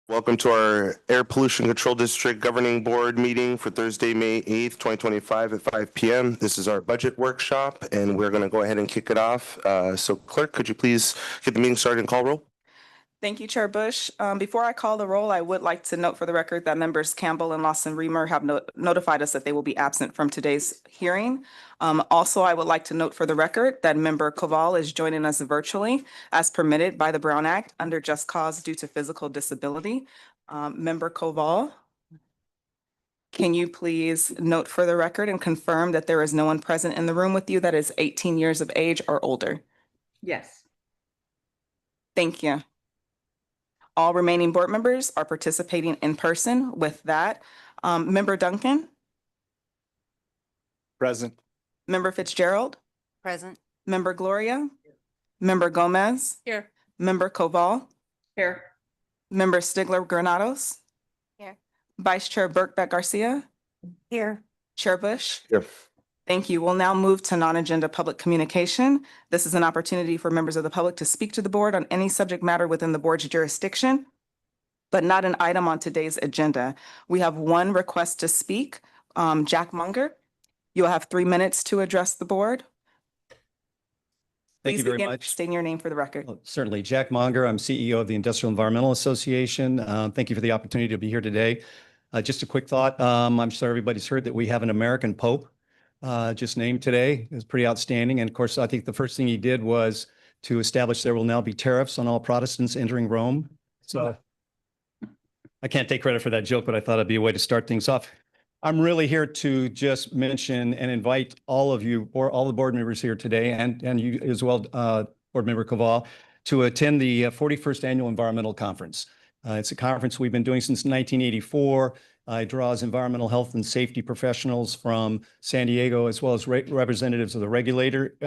Welcome to our Air Pollution Control District Governing Board meeting for Thursday, May 8th, 2025 at 5 p.m. This is our budget workshop, and we're going to go ahead and kick it off. So Clerk, could you please get the meeting started and call roll? Thank you, Chair Bush. Before I call the roll, I would like to note for the record that members Campbell and Lawson-Remer have notified us that they will be absent from today's hearing. Also, I would like to note for the record that Member Koval is joining us virtually as permitted by the Brown Act under just cause due to physical disability. Member Koval, can you please note for the record and confirm that there is no one present in the room with you that is 18 years of age or older? Yes. Thank you. All remaining board members are participating in person. With that, Member Duncan, Present. Member Fitzgerald, Present. Member Gloria, Member Gomez, Here. Member Koval, Here. Member Stigler Granados, Here. Vice Chair Burke Garcia, Here. Chair Bush. Here. Thank you. We'll now move to non-agenda public communication. This is an opportunity for members of the public to speak to the board on any subject matter within the board's jurisdiction, but not an item on today's agenda. We have one request to speak. Jack Munger, you'll have 3 minutes to address the board. Thank you very much. Stating your name for the record. Well, certainly. Jack Monger. I'm CEO of the Industrial Environmental Association. Thank you for the opportunity to be here today. Just a quick thought. I'm sure everybody's heard that we have an American Pope just named today. It's pretty outstanding. And of course, I think the first thing he did was to establish there will now be tariffs on all Protestants entering Rome. So I can't take credit for that joke, but I thought it'd be a way to start things off. I'm really here to just mention and invite all of you, or all the board members here today, and you as well, Board Member Koval, to attend the 41st Annual Environmental Conference. It's a conference we've been doing since 1984. It draws environmental health and safety professionals from San Diego, as well as representatives of the regulator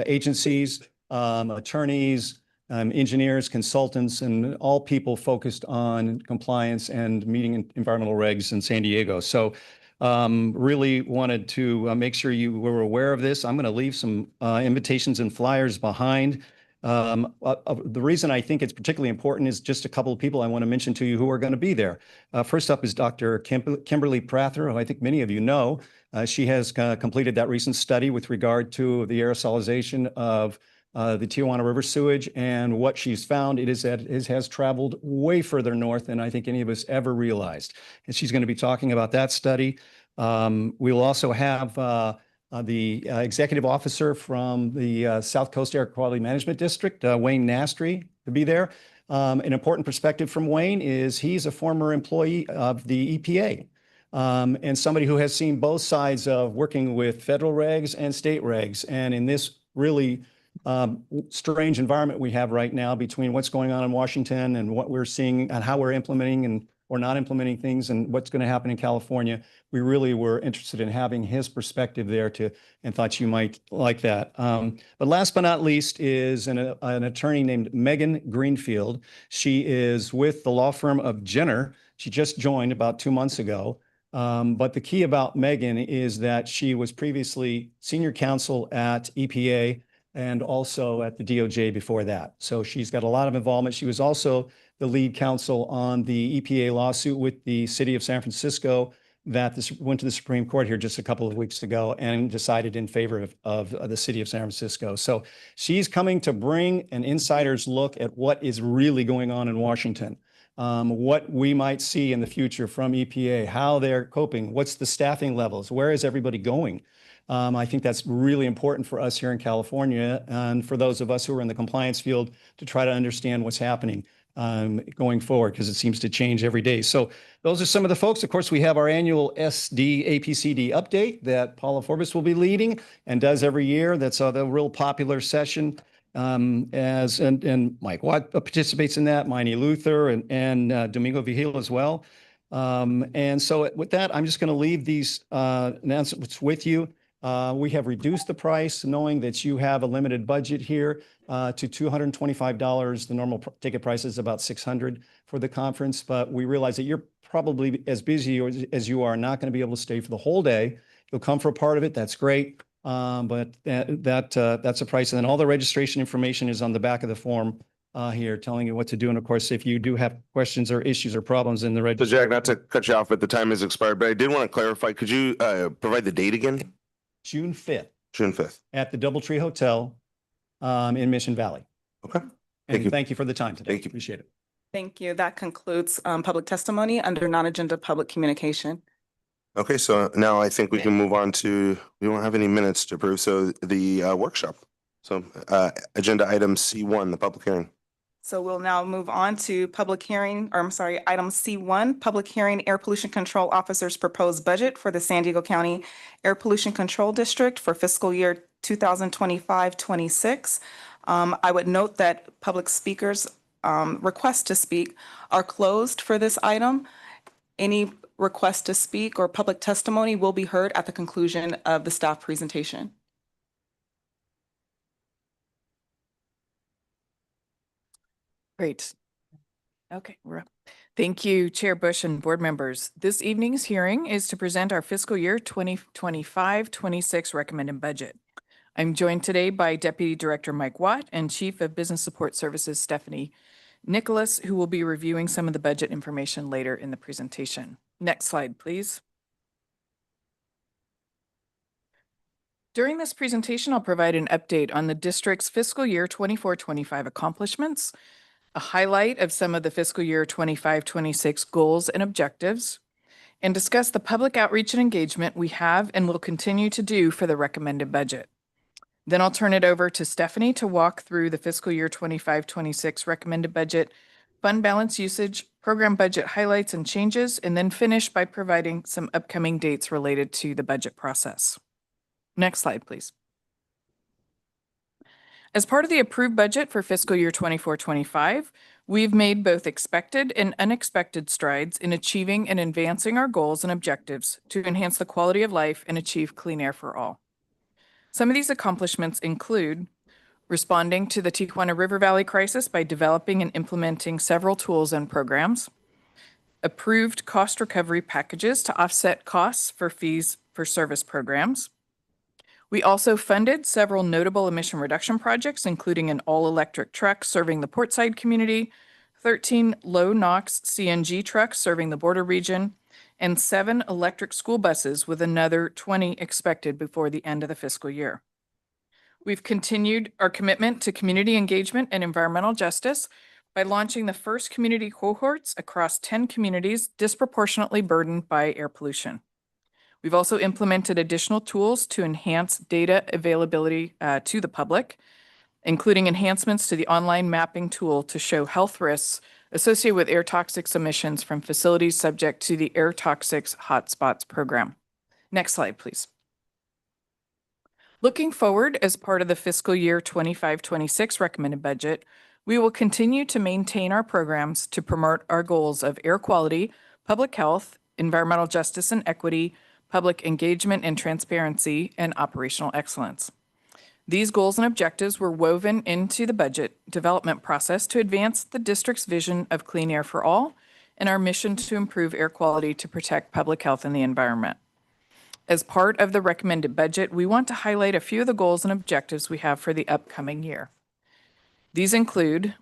agencies, attorneys, engineers, consultants, and all people focused on compliance and meeting environmental regs in San Diego. So really wanted to make sure you were aware of this. I'm going to leave some invitations and flyers behind. The reason I think it's particularly important is just a couple of people I want to mention to you who are going to be there. First up is Dr. Kimberly Prather, who I think many of you know. She has completed that recent study with regard to the aerosolization of the Tijuana River sewage, and what she's found it is that it has traveled way further north than I think any of us ever realized. And she's going to be talking about that study. We'll also have the executive officer from the South Coast Air Quality Management District, Wayne Nastry, to be there. An important perspective from Wayne is he's a former employee of the EPA. And somebody who has seen both sides of working with federal regs and state regs. And in this really strange environment we have right now between what's going on in Washington and what we're seeing and how we're implementing and or not implementing things and what's going to happen in California, we really were interested in having his perspective there and thought you might like that. But last but not least is an attorney named Megan Greenfield. She is with the law firm of Jenner. She just joined about 2 months ago. But the key about Megan is that she was previously senior counsel at EPA and also at the DOJ before that. So she's got a lot of involvement. She was also the lead counsel on the EPA lawsuit with the city of San Francisco that went to the Supreme Court here just a couple of weeks ago and decided in favor of the city of San Francisco. So she's coming to bring an insider's look at what is really going on in Washington, what we might see in the future from EPA, how they're coping, what's the staffing levels, where is everybody going? I think that's really important for us here in California and for those of us who are in the compliance field to try to understand what's happening going forward, because it seems to change every day. So those are some of the folks. Of course, we have our annual SDAPCD update that Paula Forbes will be leading and does every year. That's the real popular session. And Mike Watt participates in that, Miney Luther and Domingo Vigil as well. And so with that, I'm just going to leave these announcements with you. We have reduced the price, knowing that you have a limited budget here to $225. The normal ticket price is about $600 for the conference, but we realize that you're probably as busy as you are, not going to be able to stay for the whole day. You'll come for a part of it. That's great. But that's a price. And then all the registration information is on the back of the form here telling you what to do. And of course, if you do have questions or issues or problems in the So registry. Jack, not to cut you off, but the time has expired, but I did want to clarify, could you provide the date again? June 5th June 5th. at the DoubleTree Hotel in Mission Valley. Okay. And you. thank you for the time today. Thank you. Appreciate it. Thank you. That concludes public testimony under non-agenda public communication. Okay, so now I think we can move on to, we don't have any minutes to approve, so the workshop. So agenda item C1, the public hearing. So we'll now move on to public hearing, or I'm sorry, item C1, public hearing, air pollution control officer's proposed budget for the San Diego County Air Pollution Control District for fiscal year 2025-26. I would note that public speakers' requests to speak are closed for this item. Any request to speak or public testimony will be heard at the conclusion of the staff presentation. Great. Okay, we're up. Thank you, Chair Bush and board members. This evening's hearing is to present our fiscal year 2025-26 recommended budget. I'm joined today by Deputy Director Mike Watt and Chief of Business Support Services Stephanie Nicholas, who will be reviewing some of the budget information later in the presentation. Next slide, please. During this presentation, I'll provide an update on the district's fiscal year 24-25 accomplishments, a highlight of some of the fiscal year 25-26 goals and objectives, and discuss the public outreach and engagement we have and will continue to do for the recommended budget. Then I'll turn it over to Stephanie to walk through the fiscal year 25-26 recommended budget, fund balance usage, program budget highlights and changes, and then finish by providing some upcoming dates related to the budget process. Next slide, please. As part of the approved budget for fiscal year 24-25, we've made both expected and unexpected strides in achieving and advancing our goals and objectives to enhance the quality of life and achieve clean air for all. Some of these accomplishments include responding to the Tijuana River Valley crisis by developing and implementing several tools and programs, approved cost recovery packages to offset costs for fees for service programs. We also funded several notable emission reduction projects, including an all-electric truck serving the Portside community, 13 low-NOx CNG trucks serving the border region, and 7 electric school buses with another 20 expected before the end of the fiscal year. We've continued our commitment to community engagement and environmental justice by launching the first community cohorts across 10 communities disproportionately burdened by air pollution. We've also implemented additional tools to enhance data availability to the public, including enhancements to the online mapping tool to show health risks associated with air toxics emissions from facilities subject to the Air Toxics Hotspots program. Next slide, please. Looking forward, as part of the fiscal year 25-26 recommended budget, we will continue to maintain our programs to promote our goals of air quality, public health, environmental justice and equity, public engagement and transparency, and operational excellence. These goals and objectives were woven into the budget development process to advance the district's vision of clean air for all and our mission to improve air quality to protect public health and the environment. As part of the recommended budget, we want to highlight a few of the goals and objectives we have for the upcoming year. These include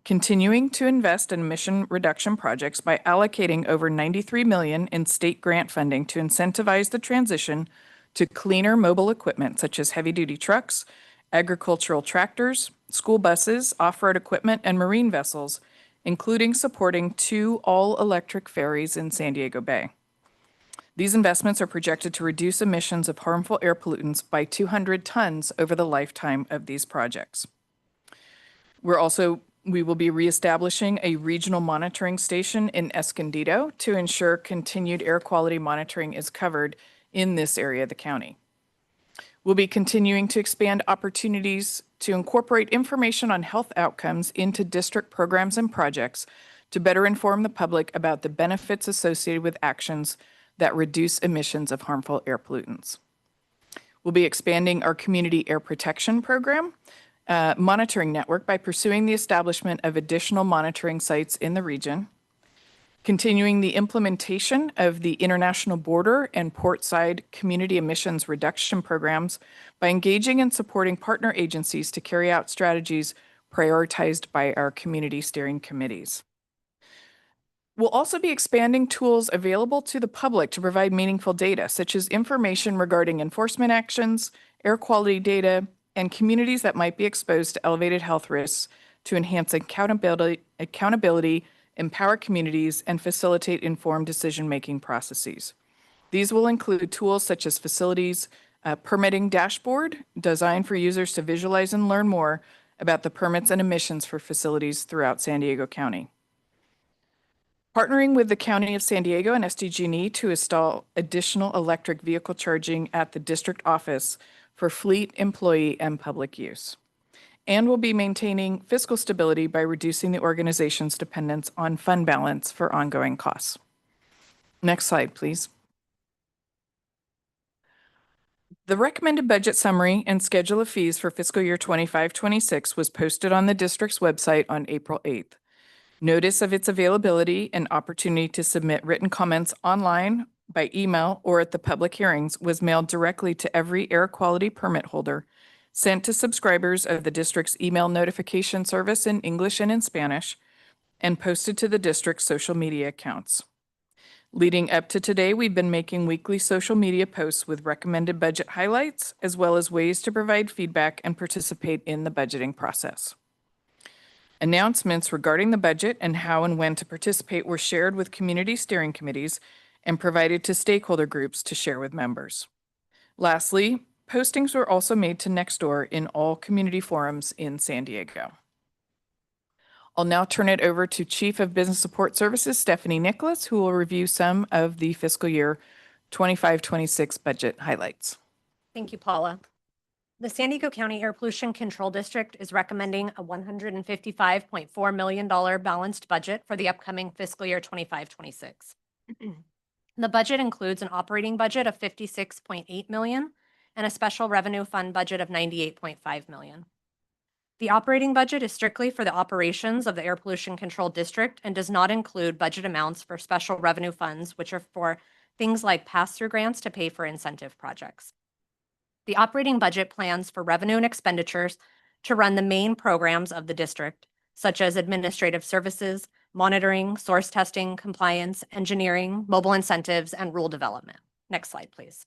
continuing to invest in emission reduction projects by allocating over $93 million in state grant funding to incentivize the transition to cleaner mobile equipment such as heavy-duty trucks, agricultural tractors, school buses, off-road equipment, and marine vessels, including supporting 2 all-electric ferries in San Diego Bay. These investments are projected to reduce emissions of harmful air pollutants by 200 tons over the lifetime of these projects. We will be reestablishing a regional monitoring station in Escondido to ensure continued air quality monitoring is covered in this area of the county. We'll be continuing to expand opportunities to incorporate information on health outcomes into district programs and projects to better inform the public about the benefits associated with actions that reduce emissions of harmful air pollutants. We'll be expanding our community air protection program monitoring network by pursuing the establishment of additional monitoring sites in the region, continuing the implementation of the international border and portside community emissions reduction programs by engaging and supporting partner agencies to carry out strategies prioritized by our community steering committees. We'll also be expanding tools available to the public to provide meaningful data, such as information regarding enforcement actions, air quality data, and communities that might be exposed to elevated health risks to enhance accountability, empower communities, and facilitate informed decision-making processes. These will include tools such as facilities permitting dashboard designed for users to visualize and learn more about the permits and emissions for facilities throughout San Diego County. Partnering with the County of San Diego and SDG&E to install additional electric vehicle charging at the district office for fleet, employee, and public use. And we'll be maintaining fiscal stability by reducing the organization's dependence on fund balance for ongoing costs. Next slide, please. The recommended budget summary and schedule of fees for fiscal year 25-26 was posted on the district's website on April 8th. Notice of its availability and opportunity to submit written comments online, by email, or at the public hearings was mailed directly to every air quality permit holder, sent to subscribers of the district's email notification service in English and in Spanish, and posted to the district's social media accounts. Leading up to today, we've been making weekly social media posts with recommended budget highlights, as well as ways to provide feedback and participate in the budgeting process. Announcements regarding the budget and how and when to participate were shared with community steering committees and provided to stakeholder groups to share with members. Lastly, postings were also made to Nextdoor in all community forums in San Diego. I'll now turn it over to Chief of Business Support Services, Stephanie Nicholas, who will review some of the fiscal year 25-26 budget highlights. Thank you, Paula. The San Diego County Air Pollution Control District is recommending a $155.4 million balanced budget for the upcoming fiscal year 25-26. The budget includes an operating budget of $56.8 million and a special revenue fund budget of $98.5 million. The operating budget is strictly for the operations of the Air Pollution Control District and does not include budget amounts for special revenue funds, which are for things like pass-through grants to pay for incentive projects. The operating budget plans for revenue and expenditures to run the main programs of the district, such as administrative services, monitoring, source testing, compliance, engineering, mobile incentives, and rule development. Next slide, please.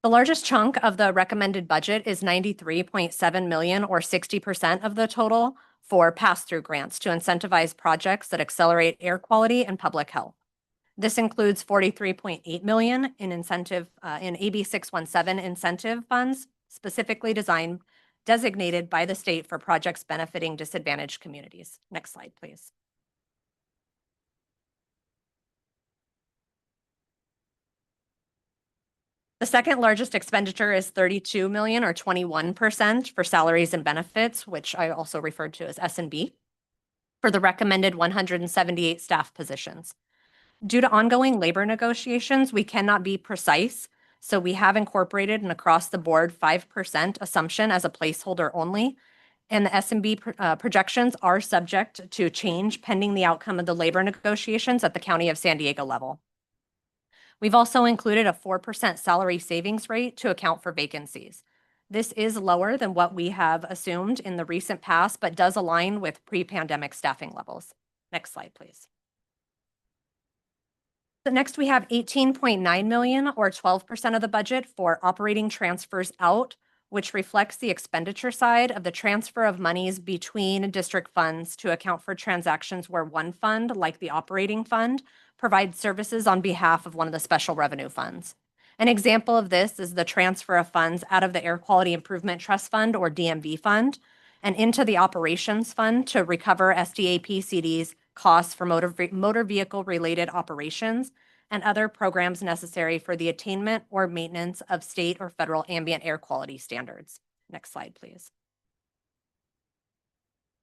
The largest chunk of the recommended budget is $93.7 million, or 60% of the total, for pass-through grants to incentivize projects that accelerate air quality and public health. This includes $43.8 million in incentive in AB 617 incentive funds, specifically designated by the state for projects benefiting disadvantaged communities. Next slide, please. The second largest expenditure is $32 million, or 21%, for salaries and benefits, which I also referred to as S&B, for the recommended 178 staff positions. Due to ongoing labor negotiations, we cannot be precise, so we have incorporated an across-the-board 5% assumption as a placeholder only, and the S&B projections are subject to change pending the outcome of the labor negotiations at the County of San Diego level. We've also included a 4% salary savings rate to account for vacancies. This is lower than what we have assumed in the recent past, but does align with pre-pandemic staffing levels. Next slide, please. So next, we have $18.9 million, or 12% of the budget, for operating transfers out, which reflects the expenditure side of the transfer of monies between district funds to account for transactions where one fund, like the operating fund, provides services on behalf of one of the special revenue funds. An example of this is the transfer of funds out of the Air Quality Improvement Trust Fund, or DMV fund, and into the operations fund to recover SDAPCD's costs for motor vehicle related operations and other programs necessary for the attainment or maintenance of state or federal ambient air quality standards. Next slide, please.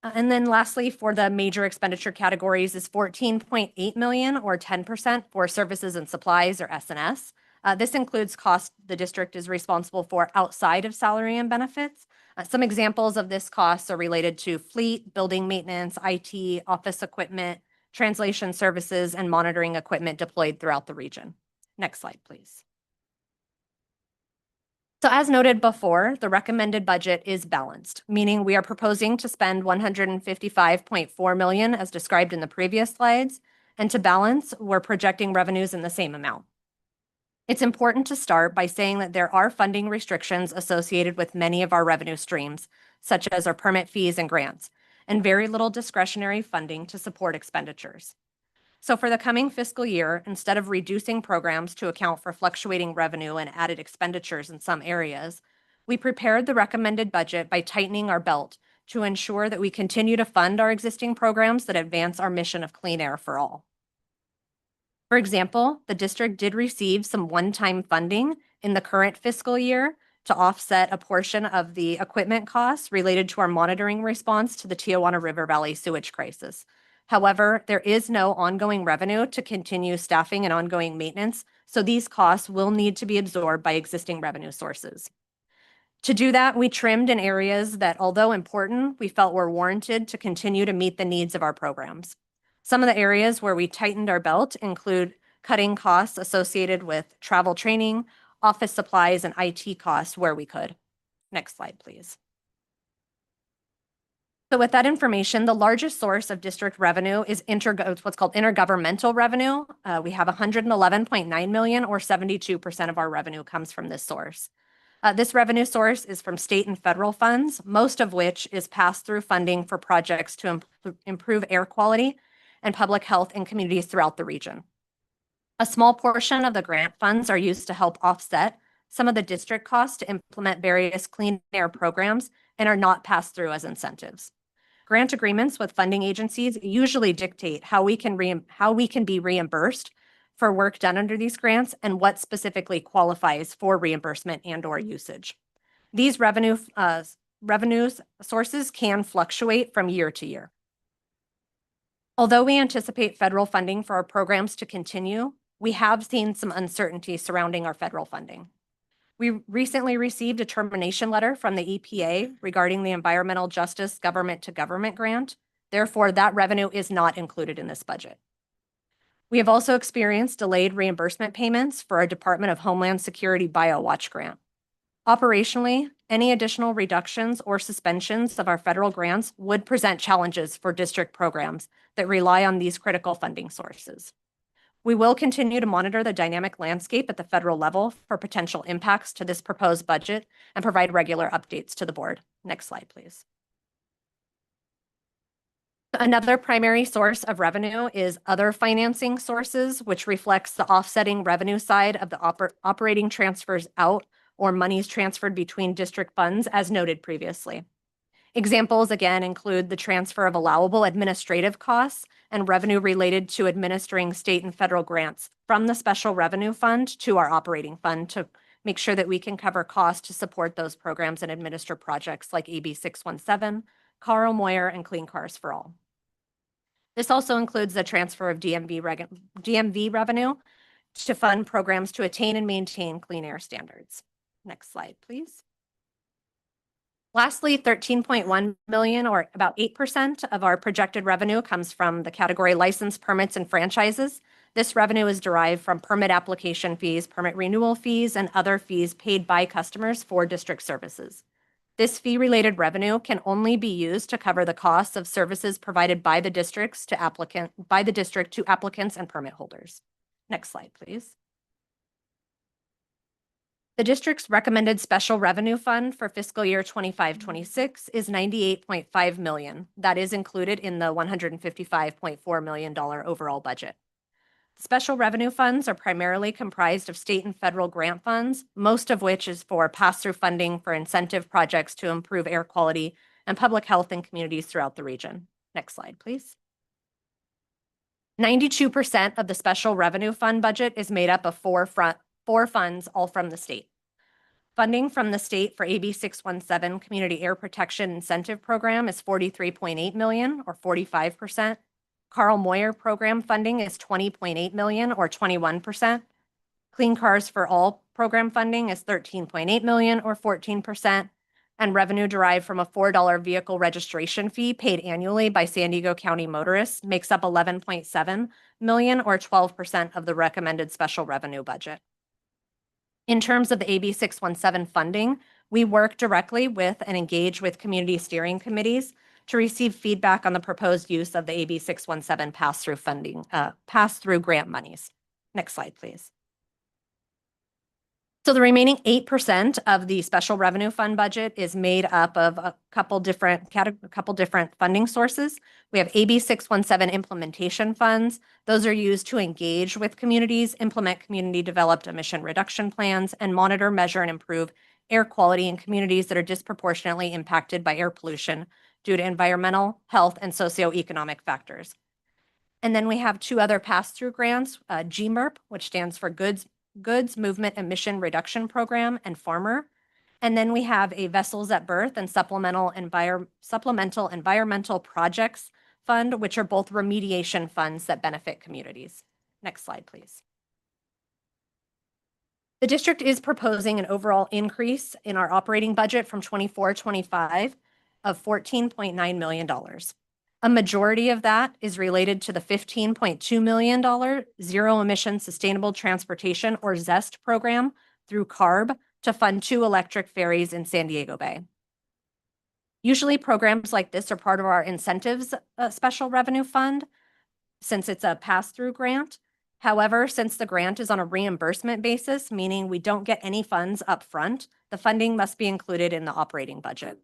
And then lastly, for the major expenditure categories is $14.8 million, or 10%, for services and supplies, or S&S. This includes costs the district is responsible for outside of salary and benefits. Some examples of this costs are related to fleet, building maintenance, IT, office equipment, translation services, and monitoring equipment deployed throughout the region. Next slide, please. So as noted before, the recommended budget is balanced, meaning we are proposing to spend $155.4 million as described in the previous slides, and to balance, we're projecting revenues in the same amount. It's important to start by saying that there are funding restrictions associated with many of our revenue streams, such as our permit fees and grants, and very little discretionary funding to support expenditures. So for the coming fiscal year, instead of reducing programs to account for fluctuating revenue and added expenditures in some areas, we prepared the recommended budget by tightening our belt to ensure that we continue to fund our existing programs that advance our mission of clean air for all. For example, the district did receive some one-time funding in the current fiscal year to offset a portion of the equipment costs related to our monitoring response to the Tijuana River Valley sewage crisis. However, there is no ongoing revenue to continue staffing and ongoing maintenance, so these costs will need to be absorbed by existing revenue sources. To do that, we trimmed in areas that, although important, we felt were warranted to continue to meet the needs of our programs. Some of the areas where we tightened our belt include cutting costs associated with travel training, office supplies, and IT costs where we could. Next slide, please. So with that information, the largest source of district revenue is what's called intergovernmental revenue. We have $111.9 million, or 72% of our revenue comes from this source. This revenue source is from state and federal funds, most of which is pass-through funding for projects to improve air quality and public health in communities throughout the region. A small portion of the grant funds are used to help offset some of the district costs to implement various clean air programs and are not passed through as incentives. Grant agreements with funding agencies usually dictate how we can be reimbursed for work done under these grants and what specifically qualifies for reimbursement and/or usage. These revenue sources can fluctuate from year to year. Although we anticipate federal funding for our programs to continue, we have seen some uncertainty surrounding our federal funding. We recently received a termination letter from the EPA regarding the Environmental Justice Government to Government grant. Therefore, that revenue is not included in this budget. We have also experienced delayed reimbursement payments for our Department of Homeland Security BioWatch grant. Operationally, any additional reductions or suspensions of our federal grants would present challenges for district programs that rely on these critical funding sources. We will continue to monitor the dynamic landscape at the federal level for potential impacts to this proposed budget and provide regular updates to the board. Next slide, please. Another primary source of revenue is other financing sources, which reflects the offsetting revenue side of the operating transfers out or monies transferred between district funds, as noted previously. Examples, again, include the transfer of allowable administrative costs and revenue related to administering state and federal grants from the special revenue fund to our operating fund to make sure that we can cover costs to support those programs and administer projects like AB 617, Carl Moyer, and Clean Cars for All. This also includes the transfer of DMV revenue to fund programs to attain and maintain clean air standards. Next slide, please. Lastly, $13.1 million, or about 8% of our projected revenue, comes from the category license, permits, and franchises. This revenue is derived from permit application fees, permit renewal fees, and other fees paid by customers for district services. This fee-related revenue can only be used to cover the costs of services provided by the district to applicants and permit holders. Next slide, please. The district's recommended special revenue fund for fiscal year 25-26 is $98.5 million. That is included in the $155.4 million overall budget. Special revenue funds are primarily comprised of state and federal grant funds, most of which is for pass-through funding for incentive projects to improve air quality and public health in communities throughout the region. Next slide, please. 92% of the special revenue fund budget is made up of four funds, all from the state. Funding from the state for AB 617 Community Air Protection Incentive Program is $43.8 million, or 45%. Carl Moyer program funding is $20.8 million, or 21%. Clean Cars for All program funding is $13.8 million, or 14%. And revenue derived from a $4 vehicle registration fee paid annually by San Diego County motorists makes up $11.7 million, or 12% of the recommended special revenue budget. In terms of the AB 617 funding, we work directly with and engage with community steering committees to receive feedback on the proposed use of the AB 617 pass-through funding, pass-through grant monies. Next slide, please. So the remaining 8% of the special revenue fund budget is made up of a couple different funding sources. We have AB 617 implementation funds. Those are used to engage with communities, implement community-developed emission reduction plans, and monitor, measure, and improve air quality in communities that are disproportionately impacted by air pollution due to environmental, health, and socioeconomic factors. And then we have two other pass-through grants, GMERP, which stands for Goods Movement Emission Reduction Program, and Farmer. And then we have a Vessels at Birth and Supplemental Environmental Projects Fund, which are both remediation funds that benefit communities. Next slide, please. The district is proposing an overall increase in our operating budget from 24-25 of $14.9 million. A majority of that is related to the $15.2 million Zero Emission Sustainable Transportation, or ZEST program, through CARB to fund 2 electric ferries in San Diego Bay. Usually programs like this are part of our incentives special revenue fund, since it's a pass-through grant. However, since the grant is on a reimbursement basis, meaning we don't get any funds up front, the funding must be included in the operating budget.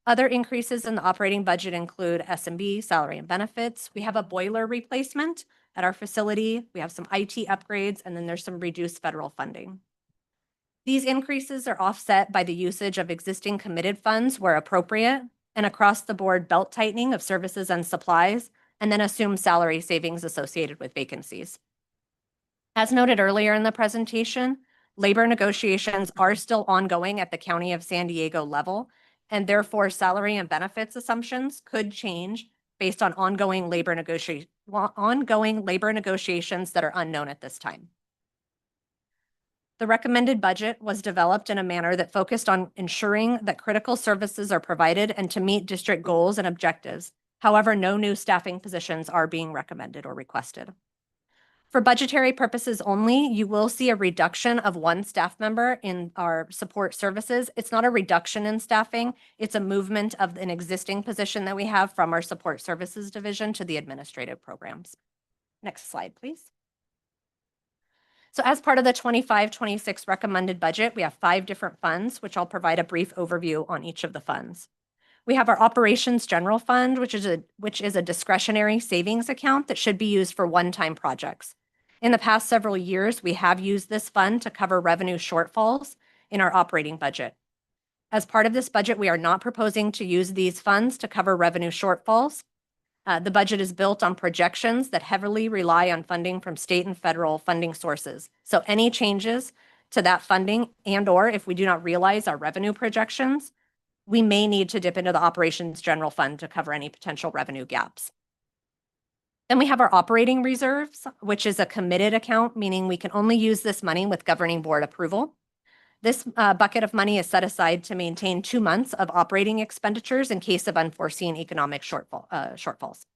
Other increases in the operating budget include S&B, salary and benefits. We have a boiler replacement at our facility. We have some IT upgrades, and then there's some reduced federal funding. These increases are offset by the usage of existing committed funds where appropriate, and across the board belt tightening of services and supplies, and then assumed salary savings associated with vacancies. As noted earlier in the presentation, labor negotiations are still ongoing at the County of San Diego level, and therefore salary and benefits assumptions could change based on ongoing labor negotiations that are unknown at this time. The recommended budget was developed in a manner that focused on ensuring that critical services are provided and to meet district goals and objectives. However, no new staffing positions are being recommended or requested. For budgetary purposes only, you will see a reduction of 1 staff member in our support services. It's not a reduction in staffing. It's a movement of an existing position that we have from our support services division to the administrative programs. Next slide, please. So as part of the 25-26 recommended budget, we have 5 different funds, which I'll provide a brief overview on each of the funds. We have our Operations General Fund, which is a discretionary savings account that should be used for one-time projects. In the past several years, we have used this fund to cover revenue shortfalls in our operating budget. As part of this budget, we are not proposing to use these funds to cover revenue shortfalls. The budget is built on projections that heavily rely on funding from state and federal funding sources. So any changes to that funding and/or if we do not realize our revenue projections, we may need to dip into the Operations General Fund to cover any potential revenue gaps. Then we have our operating reserves, which is a committed account, meaning we can only use this money with governing board approval. This bucket of money is set aside to maintain 2 months of operating expenditures in case of unforeseen economic shortfalls.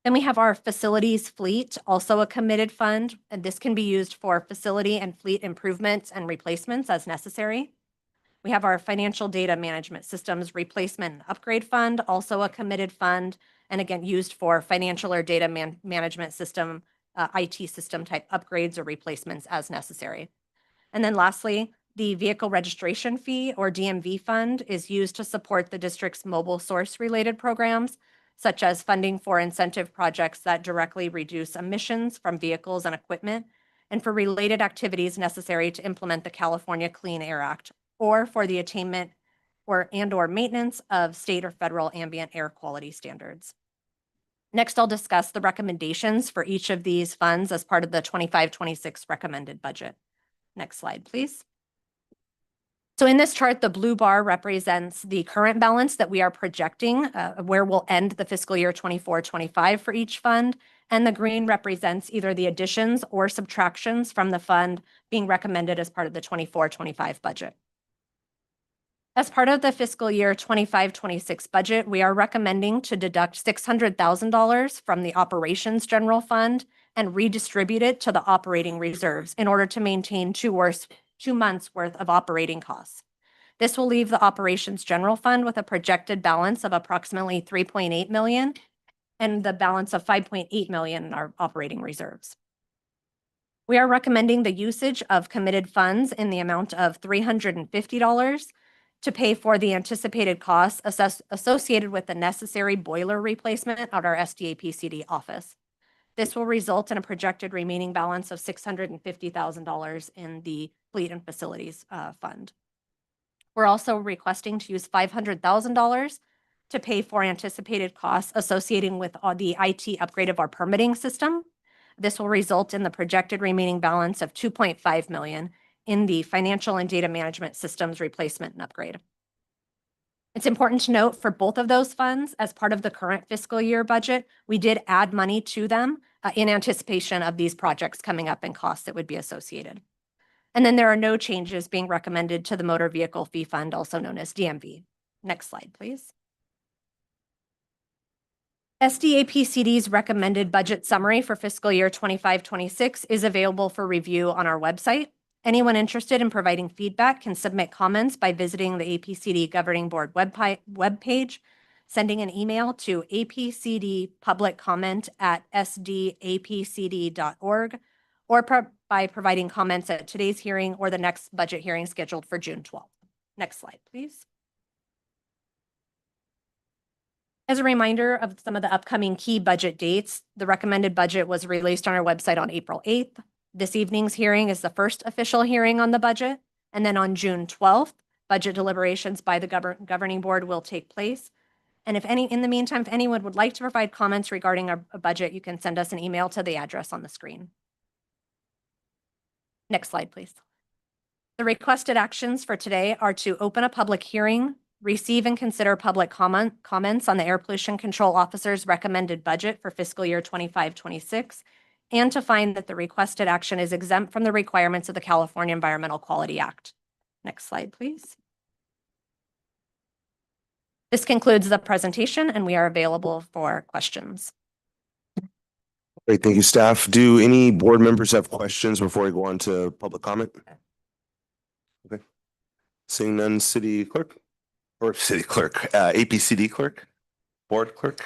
Then we have our facilities fleet, also a committed fund, and this can be used for facility and fleet improvements and replacements as necessary. We have our financial data management systems replacement and upgrade fund, also a committed fund, and again, used for financial or data management system, IT system type upgrades or replacements as necessary. And then lastly, the vehicle registration fee, or DMV fund, is used to support the district's mobile source related programs, such as funding for incentive projects that directly reduce emissions from vehicles and equipment, and for related activities necessary to implement the California Clean Air Act, or for the attainment or maintenance of state or federal ambient air quality standards. Next, I'll discuss the recommendations for each of these funds as part of the 25-26 recommended budget. Next slide, please. So in this chart, the blue bar represents the current balance that we are projecting, where we'll end the fiscal year 24-25 for each fund, and the green represents either the additions or subtractions from the fund being recommended as part of the 24-25 budget. As part of the fiscal year 25-26 budget, we are recommending to deduct $600,000 from the Operations General Fund and redistribute it to the operating reserves in order to maintain 2 months worth of operating costs. This will leave the operations general fund with a projected balance of approximately 3.8 million and the balance of 5.8 million in our operating reserves. We are recommending the usage of committed funds in the amount of $350 to pay for the anticipated costs associated with the necessary boiler replacement at our SDAPCD office. This will result in a projected remaining balance of $650,000 in the Fleet and Facilities Fund. We're also requesting to use $500,000 to pay for anticipated costs associated with the IT upgrade of our permitting system. This will result in the projected remaining balance of 2.5 million in the Financial and Data Management Systems replacement and upgrade. It's important to note for both of those funds, as part of the current fiscal year budget, we did add money to them in anticipation of these projects coming up and costs that would be associated. And then there are no changes being recommended to the Motor Vehicle Fee Fund, also known as DMV. Next slide, please. SDAPCD's recommended budget summary for fiscal year 25-26 is available for review on our website. Anyone interested in providing feedback can submit comments by visiting the APCD Governing Board webpage, sending an email to apcdpubliccomment@sdapcd.org, or by providing comments at today's hearing or the next budget hearing scheduled for June 12th. Next slide, please. As a reminder of some of the upcoming key budget dates, the recommended budget was released on our website on April 8th. This evening's hearing is the first official hearing on the budget. And then on June 12th, budget deliberations by the governing board will take place. And in the meantime, if anyone would like to provide comments regarding our budget, you can send us an email to the address on the screen. Next slide, please. The requested actions for today are to open a public hearing, receive and consider public comments on the Air Pollution Control Officer's recommended budget for fiscal year 25-26, and to find that the requested action is exempt from the requirements of the California Environmental Quality Act. Next slide, please. This concludes the presentation, and we are available for questions. Great, thank you, staff. Do any board members have questions before we go on to public comment? Okay. Seeing none, city clerk or APCD clerk, board clerk.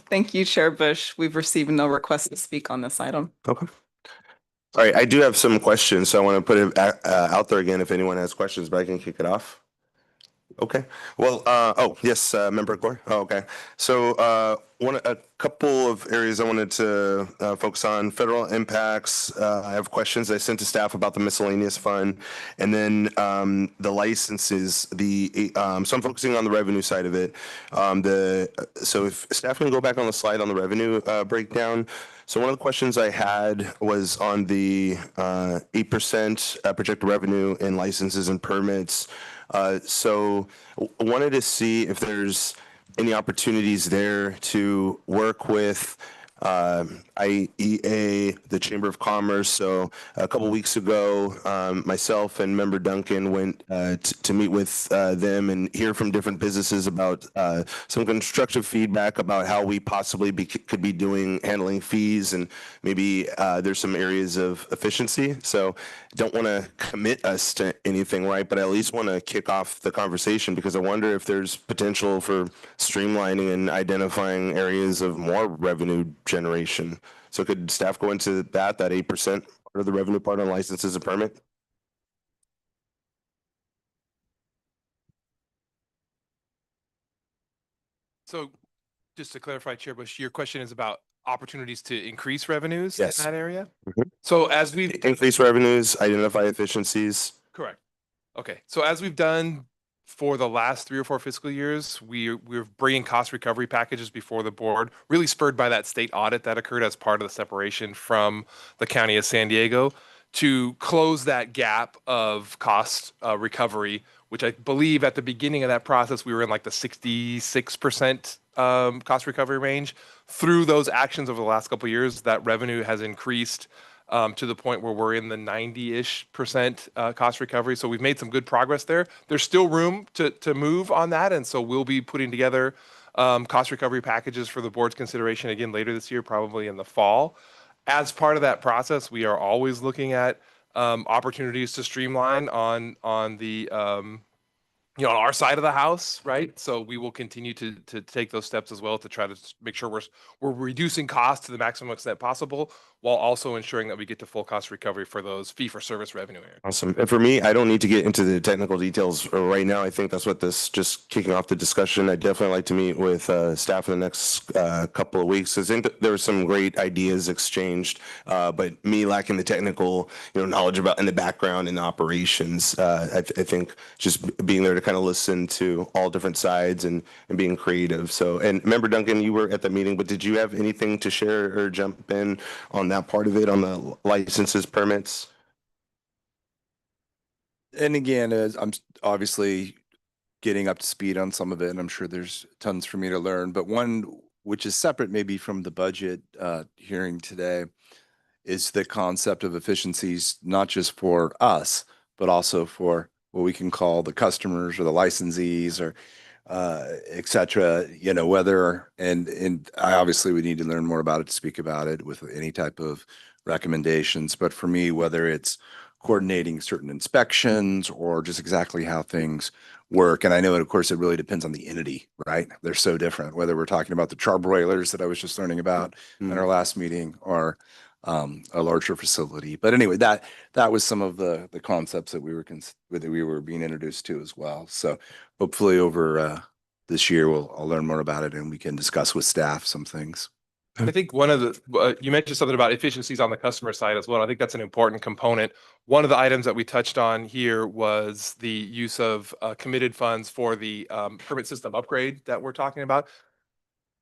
Thank you, Chair Bush. We've received no requests to speak on this item. Okay. All right, I do have some questions, so I want to put it out there again if anyone has questions, but I can kick it off. Okay, well, yes, Member Gore. Oh, okay. So a couple of areas I wanted to focus on. Federal impacts. I have questions I sent to staff about the miscellaneous fund, and then the licenses. So I'm focusing on the revenue side of it. So if staff can go back on the slide on the revenue breakdown. So one of the questions I had was on the 8% projected revenue in licenses and permits. So wanted to see if there's any opportunities there to work with IEA, the Chamber of Commerce. So a couple weeks ago, myself and Member Duncan went to meet with them and hear from different businesses about some constructive feedback about how we possibly could be handling fees, and maybe there's some areas of efficiency. So don't want to commit us to anything, right? But I at least want to kick off the conversation, because I wonder if there's potential for streamlining and identifying areas of more revenue generation. So could staff go into that 8% part of the revenue part on licenses and permit? So just to clarify, Chair Bush, your question is about opportunities to increase revenues Yes. in that area? Mhm. So as we've Increase revenues, identify efficiencies. correct. Okay. So as we've done for the last 3 or 4 fiscal years, we're bringing cost recovery packages before the board, really spurred by that state audit that occurred as part of the separation from the County of San Diego, to close that gap of cost recovery, which I believe at the beginning of that process, we were in like the 66% cost recovery range. Through those actions over the last couple of years, that revenue has increased to the point where we're in the 90-ish% cost recovery. So we've made some good progress there. There's still room to move on that. And so we'll be putting together cost recovery packages for the board's consideration again later this year, probably in the fall. As part of that process, we are always looking at opportunities to streamline on the on our side of the house, right? So we will continue to take those steps as well to try to make sure we're reducing costs to the maximum extent possible, while also ensuring that we get to full cost recovery for those fee for service revenue areas. Awesome. And for me, I don't need to get into the technical details right now. I think that's what this just kicking off the discussion. I'd definitely like to meet with staff in the next couple of weeks. I think that there were some great ideas exchanged, but me lacking the technical, knowledge about in the background and operations, I think just being there to kind of listen to all different sides and being creative. So, and remember, Duncan, you were at the meeting, but did you have anything to share or jump in on that part of it, on the licenses, permits? And again, as I'm obviously getting up to speed on some of it, and I'm sure there's tons for me to learn, but one which is separate maybe from the budget hearing today is the concept of efficiencies, not just for us, but also for what we can call the customers or the licensees or et cetera, whether, and I obviously we need to learn more about it to speak about it with any type of recommendations. But for me, whether it's coordinating certain inspections or just exactly how things work. And I know, of course, it really depends on the entity, right? They're so different, whether we're talking about the charbroilers that I was just learning about in our last meeting or a larger facility. But anyway, that was some of the concepts that we were being introduced to as well. So hopefully over this year, I'll learn more about it and we can discuss with staff some things. I think one of the, you mentioned something about efficiencies on the customer side as well. I think that's an important component. One of the items that we touched on here was the use of committed funds for the permit system upgrade that we're talking about.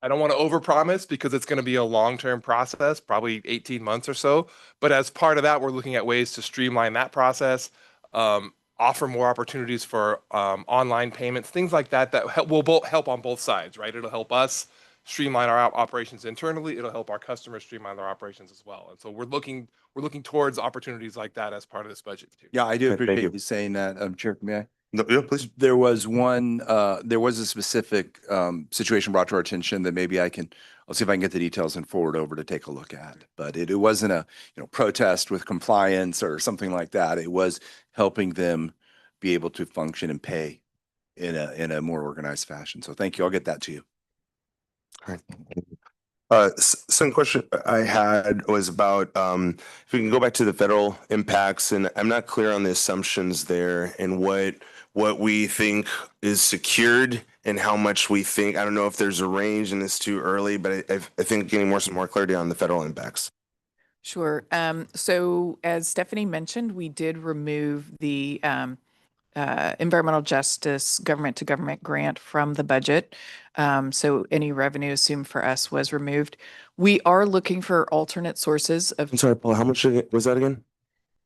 I don't want to overpromise because it's going to be a long-term process, probably 18 months or so. But as part of that, we're looking at ways to streamline that process, offer more opportunities for online payments, things like that will help on both sides, right? It'll help us streamline our operations internally. It'll help our customers streamline their operations as well. And so we're looking towards opportunities like that as part of this budget too. Yeah, I do Thank appreciate you. you saying that, Chair. May I? No, yeah, please. There was a specific situation brought to our attention that maybe I'll see if I can get the details and forward over to take a look at. But it wasn't a, protest with compliance or something like that. It was helping them be able to function and pay in a more organized fashion. So thank you. I'll get that to you. All right. Second question I had was about if we can go back to the federal impacts, and I'm not clear on the assumptions there and what we think is secured and how much we think. I don't know if there's a range and it's too early, but I think getting some more clarity on the federal impacts. Sure. So as Stephanie mentioned, we did remove the environmental justice government to government grant from the budget. So any revenue assumed for us was removed. We are looking for alternate sources of. I'm sorry, Paul, how much was that again?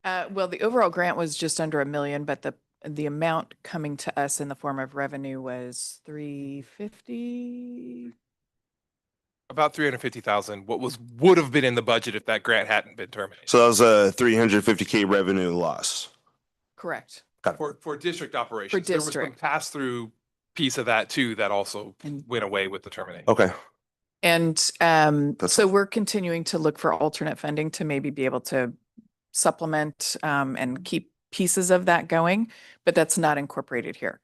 Well, the overall grant was just under $1 million, but the amount coming to us in the form of revenue was $350. About 350,000, what would have been in the budget if that grant hadn't been terminated. So that was a $350K revenue loss. Correct. For district operations. For There was some district. pass-through piece of that too that also And- went away with the termination. Okay. And so we're continuing to look for alternate funding to maybe be able to supplement and keep pieces of that going, but that's not incorporated here.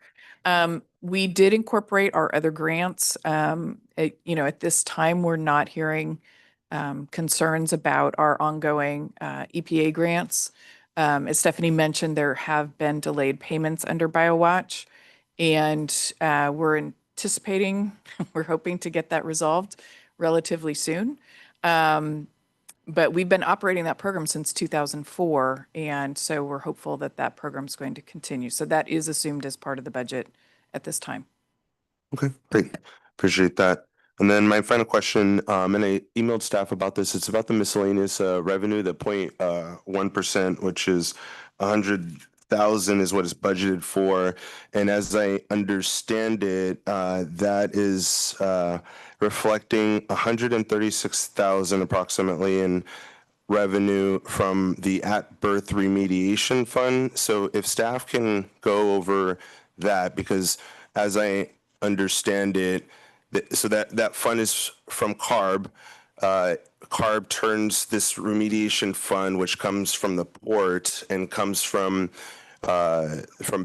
We did incorporate our other grants. At this time, we're not hearing concerns about our ongoing EPA grants. As Stephanie mentioned, there have been delayed payments under BioWatch, and we're anticipating, we're hoping to get that resolved relatively soon. But we've been operating that program since 2004, and so we're hopeful that that program is going to continue. So that is assumed as part of the budget at this time. Okay, great. Appreciate that. And then my final question, and I emailed staff about this. It's about the miscellaneous revenue, the 0.1%, which is 100,000 is what is budgeted for. And as I understand it, that is reflecting 136,000 approximately in revenue from the at-birth remediation fund. So if staff can go over that, because as I understand it, So that fund is from CARB. CARB turns this remediation fund, which comes from the port and comes from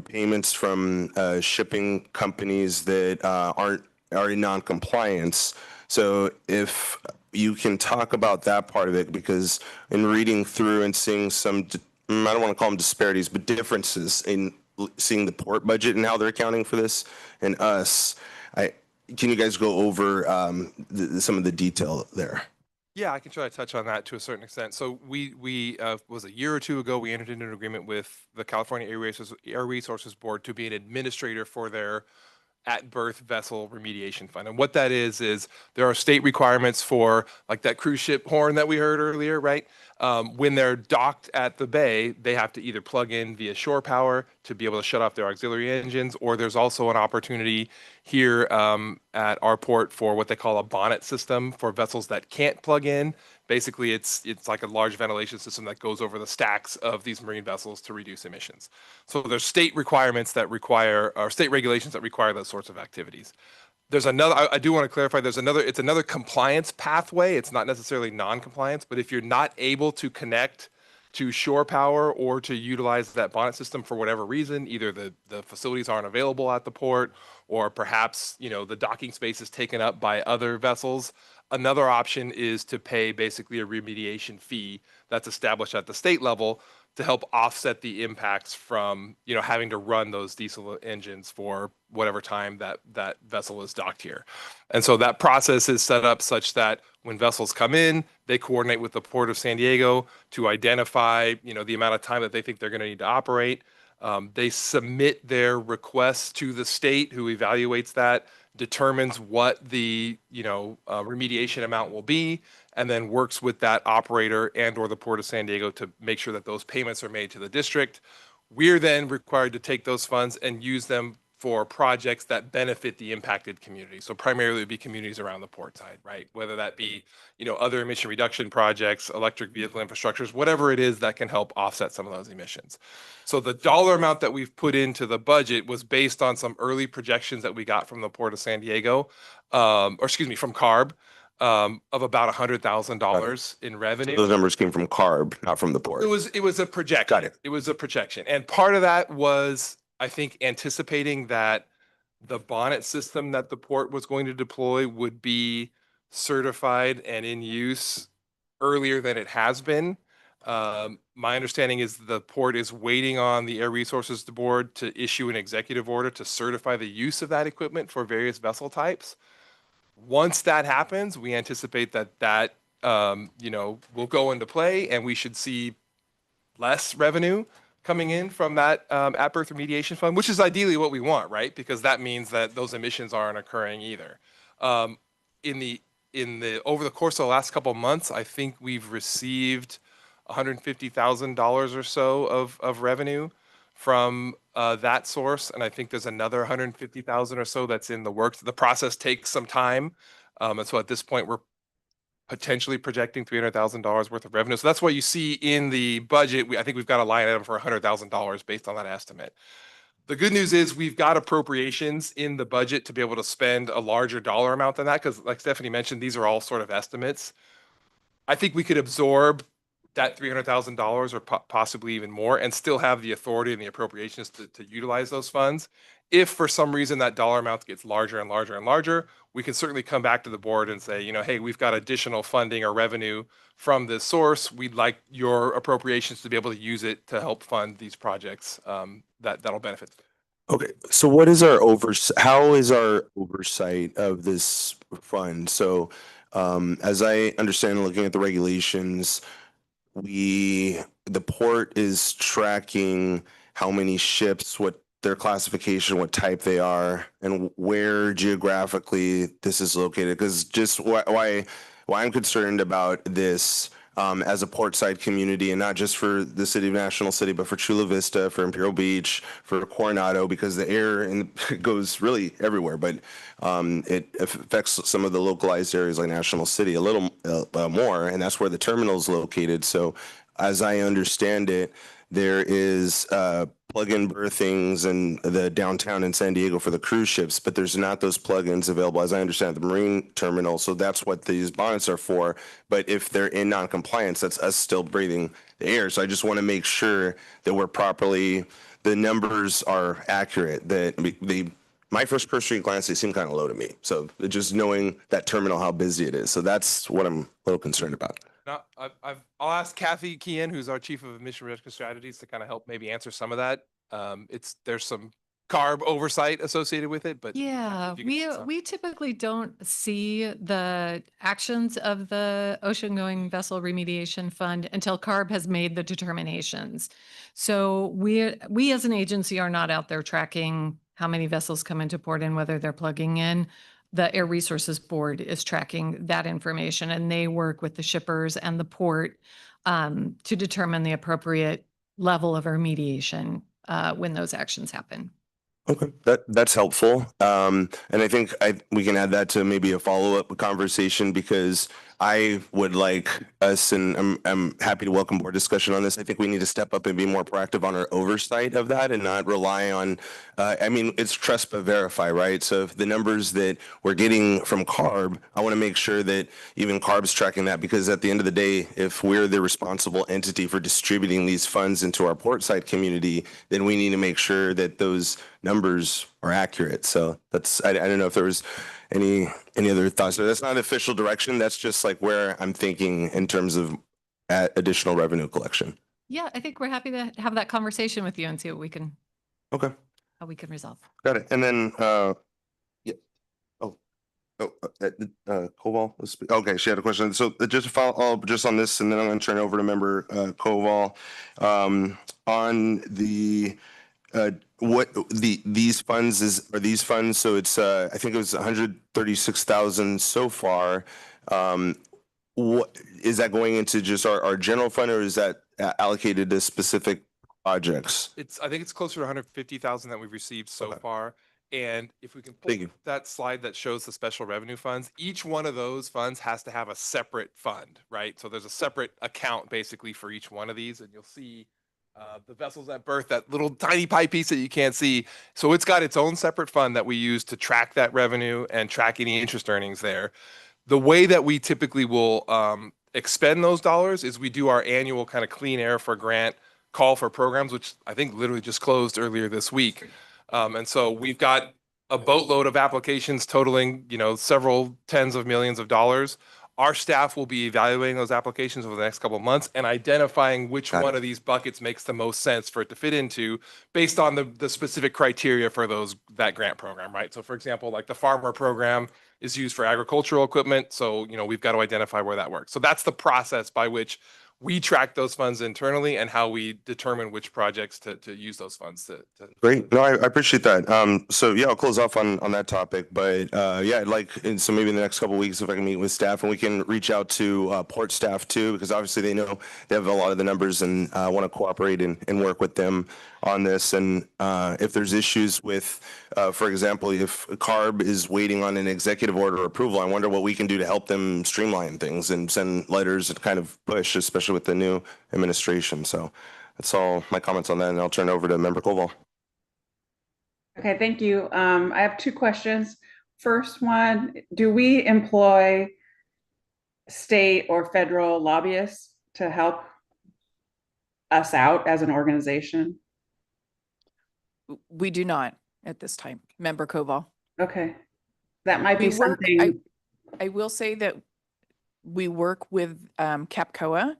payments from shipping companies that are in non-compliance. So if you can talk about that part of it, because in reading through and seeing some, I don't want to call them disparities, but differences in seeing the port budget and how they're accounting for this and us, can you guys go over some of the detail there? Yeah, I can try to touch on that to a certain extent. So we was a year or two ago, we entered into an agreement with the California Air Resources Board to be an administrator for their at-berth vessel remediation fund. And what that is there are state requirements for like that cruise ship horn that we heard earlier, right? When they're docked at the bay, they have to either plug in via shore power to be able to shut off their auxiliary engines, or there's also an opportunity here at our port for what they call a bonnet system for vessels that can't plug in. Basically, it's like a large ventilation system that goes over the stacks of these marine vessels to reduce emissions. So there's state requirements that require, or state regulations that require those sorts of activities. There's another, I do want to clarify, it's another compliance pathway. It's not necessarily non-compliance, but if you're not able to connect to shore power or to utilize that bonnet system for whatever reason, either the facilities aren't available at the port, or perhaps, the docking space is taken up by other vessels, another option is to pay basically a remediation fee that's established at the state level to help offset the impacts from, having to run those diesel engines for whatever time that vessel is docked here. And so that process is set up such that when vessels come in, they coordinate with the Port of San Diego to identify, the amount of time that they think they're going to need to operate. They submit their requests to the state, who evaluates that, determines what the remediation amount will be, and then works with that operator and or the Port of San Diego to make sure that those payments are made to the district. We're then required to take those funds and use them for projects that benefit the impacted community. So primarily it would be communities around the port side, right? Whether that be, other emission reduction projects, electric vehicle infrastructures, whatever it is that can help offset some of those emissions. So the dollar amount that we've put into the budget was based on some early projections that we got from the Port of San Diego, from CARB, of about $100,000 in revenue. So those numbers came from CARB, not from the port. It was a projection. Got it. It was a projection. And part of that was, I think, anticipating that the bonnet system that the port was going to deploy would be certified and in use earlier than it has been. My understanding is the port is waiting on the Air Resources Board to issue an executive order to certify the use of that equipment for various vessel types. Once that happens, we anticipate that will go into play, and we should see less revenue coming in from that at-berth remediation fund, which is ideally what we want, right? Because that means that those emissions aren't occurring either. Over the course of the last couple of months, I think we've received $150,000 or so of revenue from that source, and I think there's another $150,000 or so that's in the works. The process takes some time, and so at this point we're potentially projecting $300,000 worth of revenue. So that's what you see in the budget. I think we've got a line item for $100,000 based on that estimate. The good news is we've got appropriations in the budget to be able to spend a larger dollar amount than that, because like Stephanie mentioned, these are all sort of estimates. I think we could absorb that $300,000 or possibly even more and still have the authority and the appropriations to utilize those funds. If for some reason that dollar amount gets larger and larger and larger, we can certainly come back to the board and say, hey, we've got additional funding or revenue from this source. We'd like your appropriations to be able to use it to help fund these projects that'll benefit. Okay, so how is our oversight of this fund? So as I understand, looking at the regulations, the port is tracking how many ships, what their classification, what type they are, and where geographically this is located. Because just why I'm concerned about this as a portside community, and not just for the city of National City, but for Chula Vista, for Imperial Beach, for Coronado, because the air goes really everywhere, but it affects some of the localized areas like National City a little more, and that's where the terminal is located. So as I understand it, there is plug-in berthings and the downtown in San Diego for the cruise ships, but there's not those plugins available, as I understand, at the marine terminal. So that's what these bonnets are for. But if they're in non-compliance, that's us still breathing the air. So I just want to make sure that we're properly, the numbers are accurate, that my first cursory glance, they seem kind of low to me. So just knowing that terminal, how busy it is. So that's what I'm a little concerned about. Now, I'll ask Kathy Kien, who's our Chief of Emission Reduction Strategies, to kind of help maybe answer some of that. There's some CARB oversight associated with it, but Yeah, if you could we say so. we typically don't see the actions of the ocean-going vessel remediation fund until CARB has made the determinations. So we as an agency are not out there tracking how many vessels come into port and whether they're plugging in. The Air Resources Board is tracking that information, and they work with the shippers and the port to determine the appropriate level of remediation when those actions happen. Okay, that's helpful. And I think we can add that to maybe a follow-up conversation, because I would like us, and I'm happy to welcome board discussion on this. I think we need to step up and be more proactive on our oversight of that and not rely on, I mean, it's trust but verify, right? So if the numbers that we're getting from CARB, I want to make sure that even CARB's tracking that, because at the end of the day, if we're the responsible entity for distributing these funds into our portside community, then we need to make sure that those numbers are accurate. So that's, I don't know if there was any other thoughts. So that's not an official direction. That's just like where I'm thinking in terms of additional revenue collection. Yeah, I think we're happy to have that conversation with you and see what we can, Okay, how we can resolve. got it. And then, yeah, Koval, okay, she had a question. So just to follow up just on this, and then I'm going to turn it over to member Koval. On the what these funds are these funds, so it's I think it was 136,000 so far. What is that going into, just our general fund, or is that allocated to specific projects? I think it's closer to 150,000 that we've received so Okay. far. And if we can Thank pull you. that slide that shows the special revenue funds, each one of those funds has to have a separate fund, right? So there's a separate account basically for each one of these, and you'll see the vessels at berth, that little tiny pie piece that you can't see. So it's got its own separate fund that we use to track that revenue and track any interest earnings there. The way that we typically will expend those dollars is we do our annual kind of clean air for grant call for programs, which I think literally just closed earlier this week. And so we've got a boatload of applications totaling, several tens of millions of dollars. Our staff will be evaluating those applications over the next couple of months and identifying which Got it. one of these buckets makes the most sense for it to fit into based on the specific criteria for that grant program, right? So for example, like the farmer program is used for agricultural equipment. So, we've got to identify where that works. So that's the process by which we track those funds internally and how we determine which projects to use those funds to. Great. No, I appreciate that. So yeah, I'll close off on that topic, but yeah, I'd like, and so maybe in the next couple of weeks, if I can meet with staff and we can reach out to port staff too, because obviously they know they have a lot of the numbers, and I want to cooperate and work with them on this. And if there's issues with, for example, if CARB is waiting on an executive order approval, I wonder what we can do to help them streamline things and send letters and kind of push, especially with the new administration. So that's all my comments on that, and I'll turn it over to member Koval. Okay, thank you. I have two questions. First one, do we employ state or federal lobbyists to help us out as an organization? We do not at this time, member Koval. Okay, that might be We work, something. I will say that we work with CAPCOA,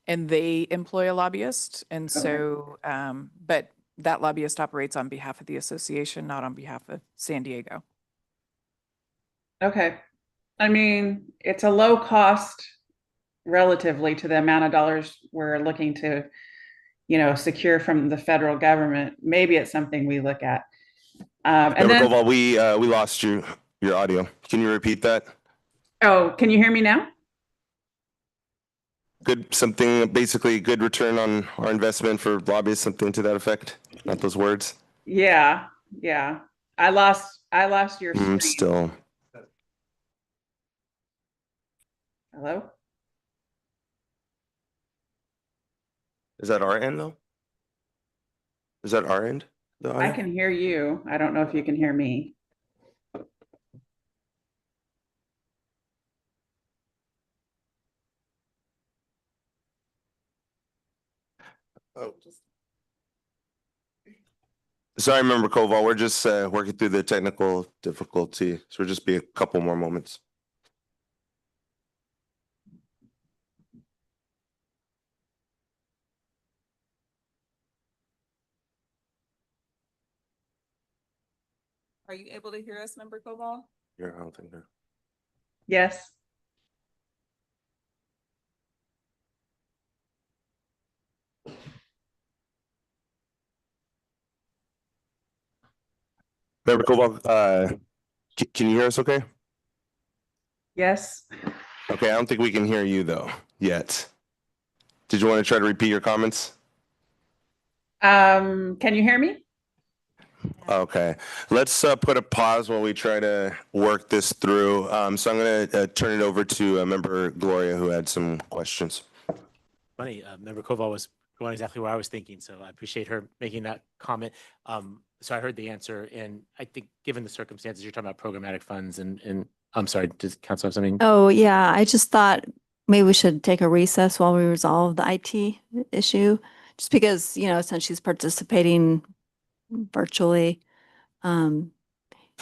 and they employ a lobbyist. And so, but that lobbyist operates on behalf of the association, not on behalf of San Diego. Okay, I mean, it's a low cost relatively to the amount of dollars we're looking to, secure from the federal government. Maybe it's something we look at. And Member then, Koval, we lost your audio. Can you repeat that? oh, can you hear me now? Something basically good return on our investment for lobbyists, something to that effect. Not those words. Yeah. I lost your screen. Still. Hello? Is that our end though? Is that our end? The I audio? can hear you. I don't know if you can hear me. Oh. Sorry, Member Koval, we're just working through the technical difficulty, so we'll just be a couple more moments. Are you able to hear us, Member Koval? Yeah, I don't think that. Yes. Member Koval, can you hear us okay? Yes. Okay, I don't think we can hear you though, yet. Did you want to try to repeat your comments? Can you hear me? Okay, let's put a pause while we try to work this through. So I'm going to turn it over to Member Gloria, who had some questions. Funny, Member Koval was going exactly where I was thinking, so I appreciate her making that comment. So I heard the answer, and I think given the circumstances, you're talking about programmatic funds, and I'm sorry, does Council have something? Oh, yeah, I just thought maybe we should take a recess while we resolve the IT issue, just because, you know, since she's participating virtually, um,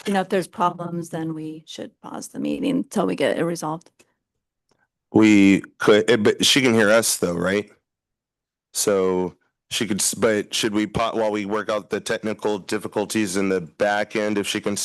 you know, if there's problems, then we should pause the meeting until we get it resolved. We could, but she can hear us though, right? So she could, but should we pot while we work out the technical difficulties in the back end, if she can?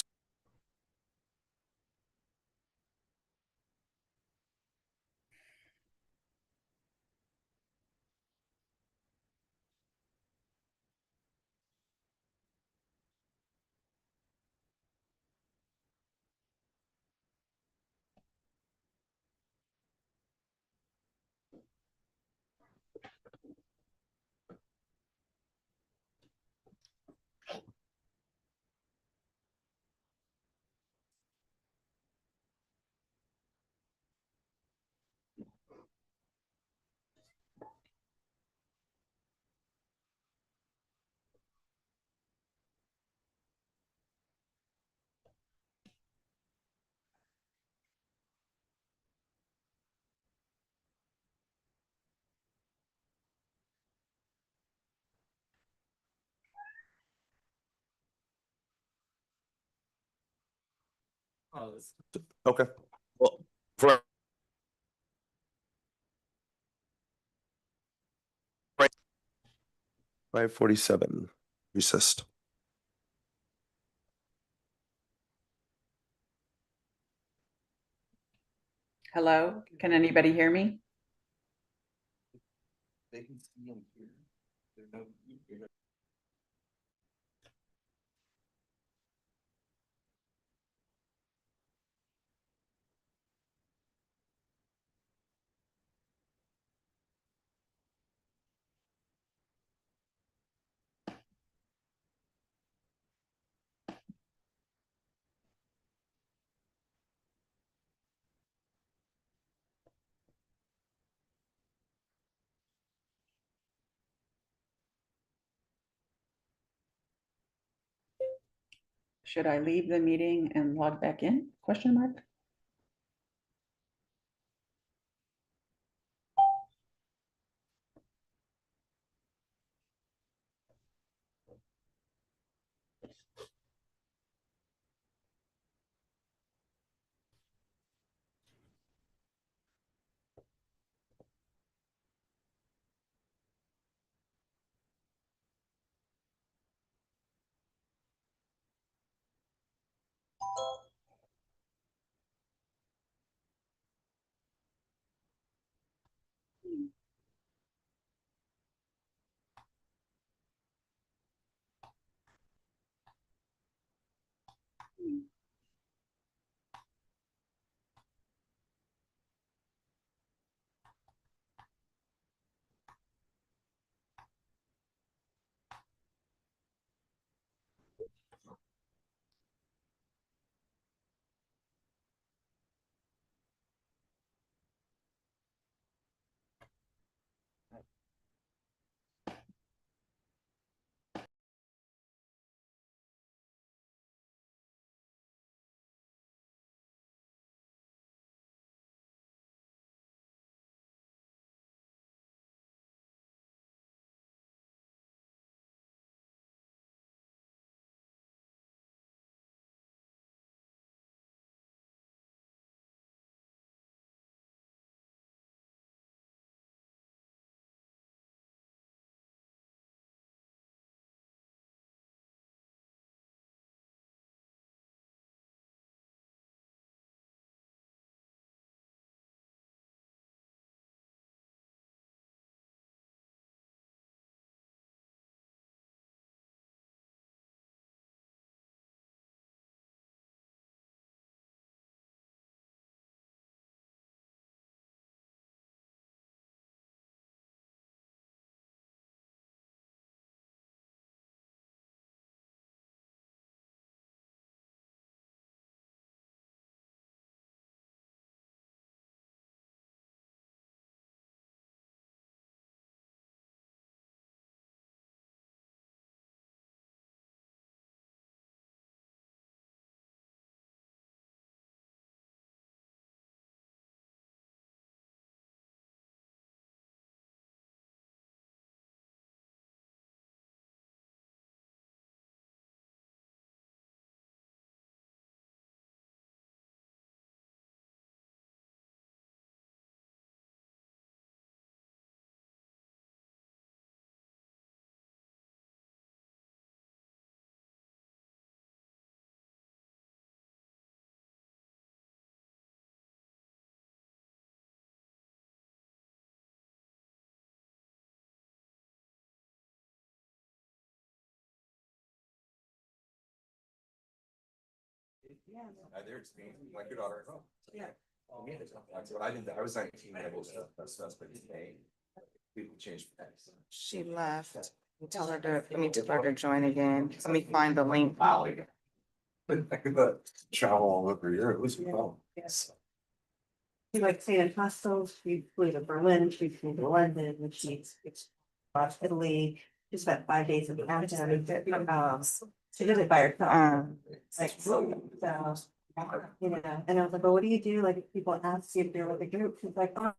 Okay. Well, for 5:47, recessed. Hello? Can anybody hear me? They can see and hear. Should I leave the meeting and log back in? Question mark. There's like your daughter. Yeah. That's what I did. I was 19. People changed. She left. Tell her to, let me tell her to join again. Let me find the link. But I could travel all over Europe. It was fun. Yes. She like stayed in hostels, she flew to Berlin, she flew to London, and she's Italy. She spent 5 days in Amsterdam. She did it by herself. Like, so, you know, and I was like, well, what do you do? Like, if people ask you if you're with a group, she's like, oh.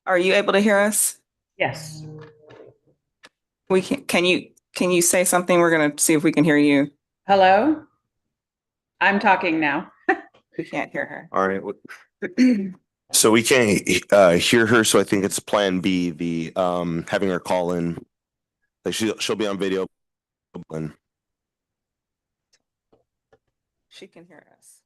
Are you able to hear us? Yes. We can you say something? We're gonna see if we can hear you. Hello? I'm talking now. We can't hear her. All right. So we can't hear her, so I think it's plan B, the having her call in. Like she'll be on video. She can hear us.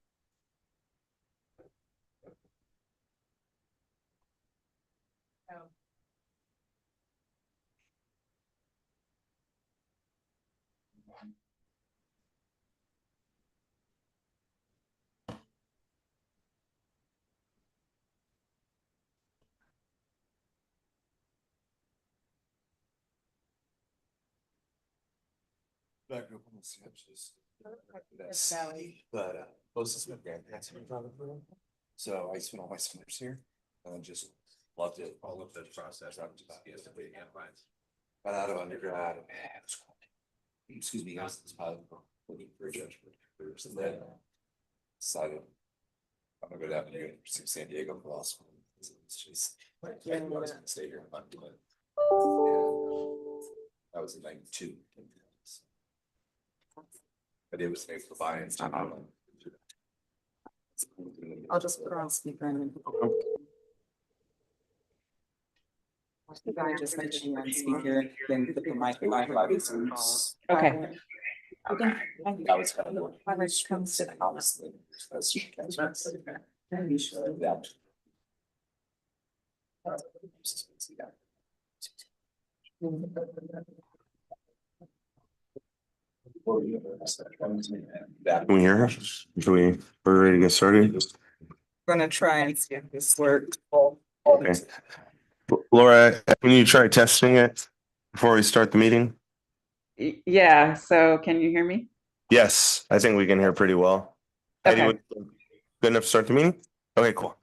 Back up on the steps, but most of my grandparents are from Peru. So I spent all my summers here and I just loved it. All of the process. I was just got out of undergrad. Excuse me, I was looking for a judgment. And then decided I'm gonna go down to the University of San Diego for law school. It's just I was gonna stay here in Montana. That was in 92. But it was able to buy in. I'll just put her on speaker and I just mentioned you on speaker, then put the mic by. Okay. That was kind of. Comes to the house. You sure that. Can we hear her? We're ready to get started? Gonna try and see if this works. Okay. Laura, can you try testing it before we start the meeting? Yeah, so can you hear me? Yes, I think we can hear pretty well. Heidi, Okay. good enough to start the meeting? Okay, cool.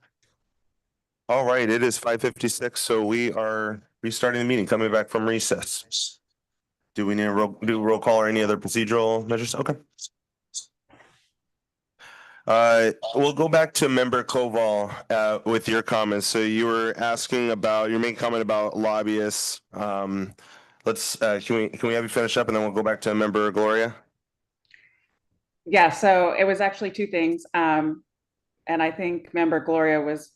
All right, it is 5:56, so we are restarting the meeting, coming back from recess. Do we need to do roll call or any other procedural measures? Okay. We'll go back to member Koval with your comments. So you were asking about your main comment about lobbyists. Let's can we have you finish up and then we'll go back to member Gloria? Yeah, so it was actually two things. And I think member Gloria was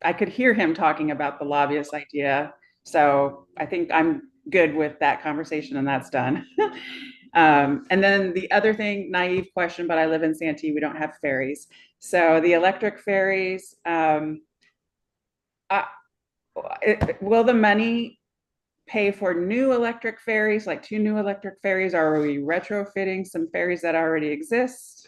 I could hear him talking about the lobbyist idea. So I think I'm good with that conversation and that's done. And then the other thing, naive question, but I live in Santee, we don't have ferries. So the electric ferries, will the money pay for new electric ferries, like 2 new electric ferries? Or are we retrofitting some ferries that already exist?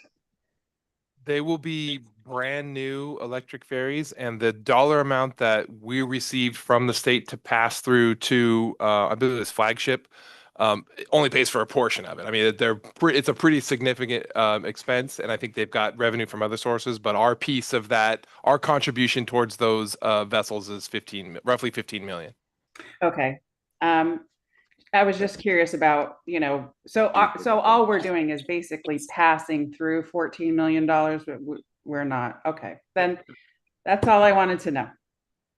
They will be brand new electric ferries, and the dollar amount that we received from the state to pass through to, I believe it's Flagship, it only pays for a portion of it. I mean, it's a pretty significant expense, and I think they've got revenue from other sources. But our piece of that, our contribution towards those vessels is roughly 15 million. Okay. I was just curious about, so all we're doing is basically passing through $14 million, but we're not. Okay, then that's all I wanted to know.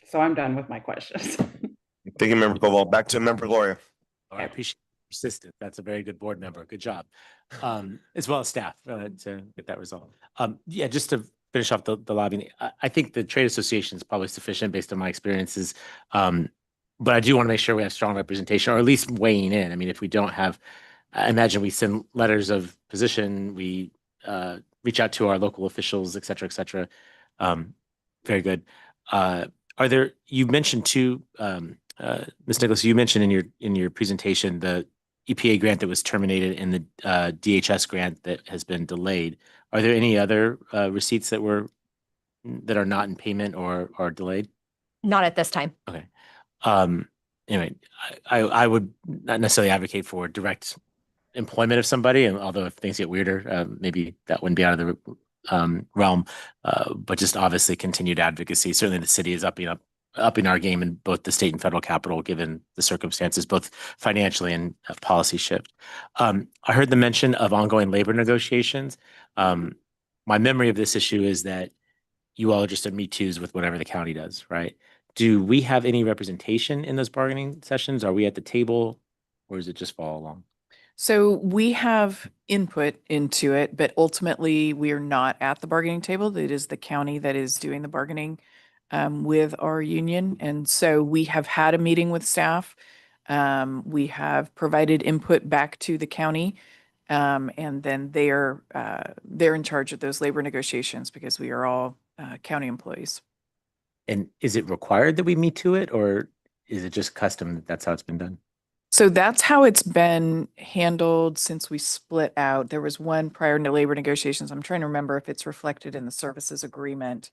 So I'm done with my questions. Thank you, Member Koval. Back to Member Gloria. Oh, I appreciate persistent. That's a very good board member. Good job. As well as staff to get that result. Yeah, just to finish off the lobbying, I think the trade association is probably sufficient based on my experiences. But I do want to make sure we have strong representation, or at least weighing in. I mean, if we don't have, I imagine we send letters of position, we reach out to our local officials, et cetera, et cetera. Very good. You mentioned too, Ms. Nicholas, you mentioned in your presentation the EPA grant that was terminated and the DHS grant that has been delayed. Are there any other receipts that are not in payment or are delayed? Not at this time. Okay. Anyway, I would not necessarily advocate for direct employment of somebody, and although if things get weirder, maybe that wouldn't be out of the realm. But just obviously continued advocacy. Certainly, the city is upping our game in both the state and federal capital, given the circumstances, both financially and a policy shift. I heard the mention of ongoing labor negotiations. My memory of this issue is that you all are just Me Too's with whatever the county does, right? Do we have any representation in those bargaining sessions? Are we at the table, or does it just follow along? So we have input into it, but ultimately we are not at the bargaining table. It is the county that is doing the bargaining with our union. And so we have had a meeting with staff. We have provided input back to the county. And then they're in charge of those labor negotiations because we are all county employees. And is it required that we meet to it, or is it just custom that that's how it's been done? So that's how it's been handled since we split out. There was one prior to labor negotiations. I'm trying to remember if it's reflected in the services agreement.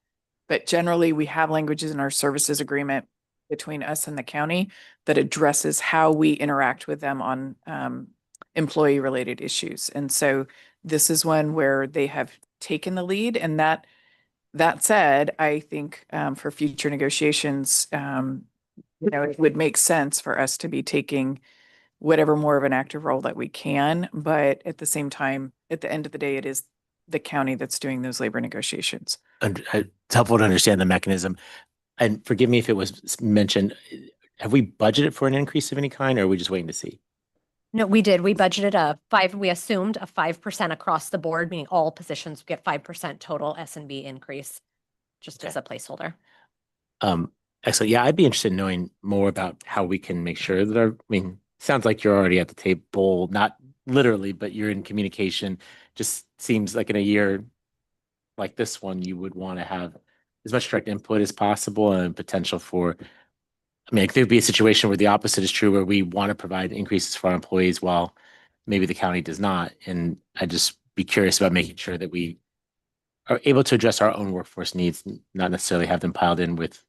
But generally, we have languages in our services agreement between us and the county that addresses how we interact with them on employee-related issues. And so this is one where they have taken the lead, and that said, I think for future negotiations, it would make sense for us to be taking whatever more of an active role that we can. But at the same time, at the end of the day, it is the county that's doing those labor negotiations. And it's helpful to understand the mechanism. And forgive me if it was mentioned, have we budgeted for an increase of any kind, or are we just waiting to see? No, we did. We budgeted we assumed a 5% across the board, meaning all positions get 5% total S&B increase, just as a placeholder. Excellent. Yeah, I'd be interested in knowing more about how we can make sure that sounds like you're already at the table, not literally, but you're in communication. Just seems like in a year like this one, you would want to have as much direct input as possible and potential for, it could be a situation where the opposite is true, where we want to provide increases for our employees while maybe the county does not. And I'd just be curious about making sure that we are able to address our own workforce needs, not necessarily have them piled in with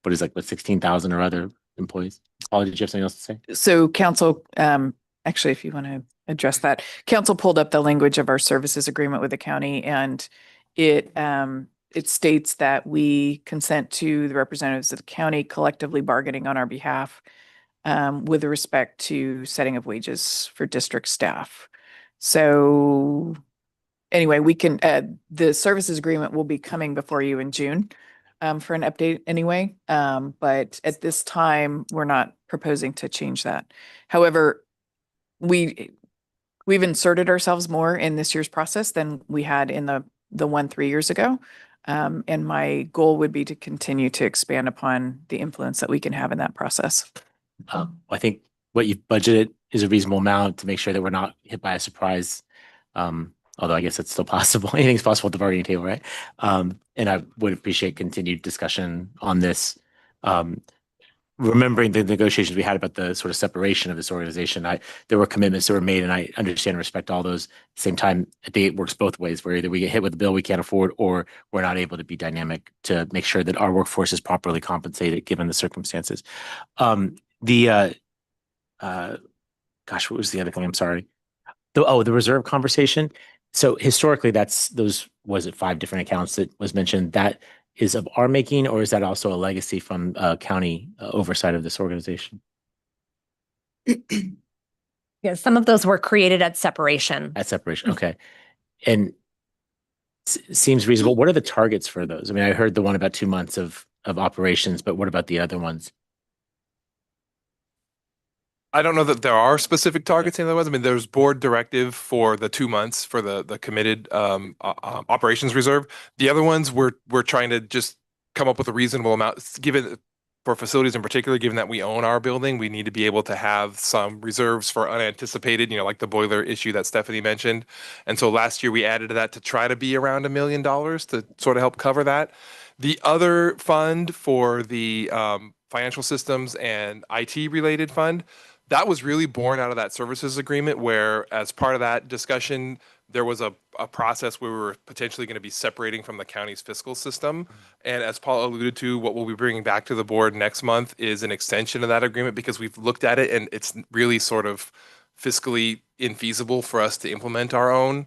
16,000 or other employees. Paula, did you have something else to say? So council, actually, if you want to address that, council pulled up the language of our services agreement with the county, and it states that we consent to the representatives of the county collectively bargaining on our behalf with respect to setting of wages for district staff. So anyway, we can, the services agreement will be coming before you in June for an update anyway. But at this time, we're not proposing to change that. However, we've inserted ourselves more in this year's process than we had in the one 3 years ago. And my goal would be to continue to expand upon the influence that we can have in that process. I think what you've budgeted is a reasonable amount to make sure that we're not hit by a surprise. Although I guess it's still possible. Anything's possible at the bargaining table, right? And I would appreciate continued discussion on this. Remembering the negotiations we had about the sort of separation of this organization, there were commitments that were made, and I understand and respect all those. At the same time, I think it works both ways, where either we get hit with a bill we can't afford, or we're not able to be dynamic to make sure that our workforce is properly compensated given the circumstances. Gosh, what was the other thing? I'm sorry. The reserve conversation. So historically, was it 5 different accounts that was mentioned? That is of our making, or is that also a legacy from county oversight of this organization? Yeah, some of those were created at separation. At separation, okay. And seems reasonable. What are the targets for those? I mean, I heard the one about 2 months of operations, but what about the other ones? I don't know that there are specific targets in the ones. I mean, there's board directive for the 2 months for the committed operations reserve. The other ones we're trying to just come up with a reasonable amount, given for facilities in particular, given that we own our building, we need to be able to have some reserves for unanticipated, like the boiler issue that Stephanie mentioned. And so last year we added to that to try to be around $1 million to sort of help cover that. The other fund for the financial systems and IT related fund, that was really born out of that services agreement, where as part of that discussion, there was a process where we were potentially going to be separating from the county's fiscal system. And as Paul alluded to, what we'll be bringing back to the board next month is an extension of that agreement, because we've looked at it and it's really sort of fiscally infeasible for us to implement our own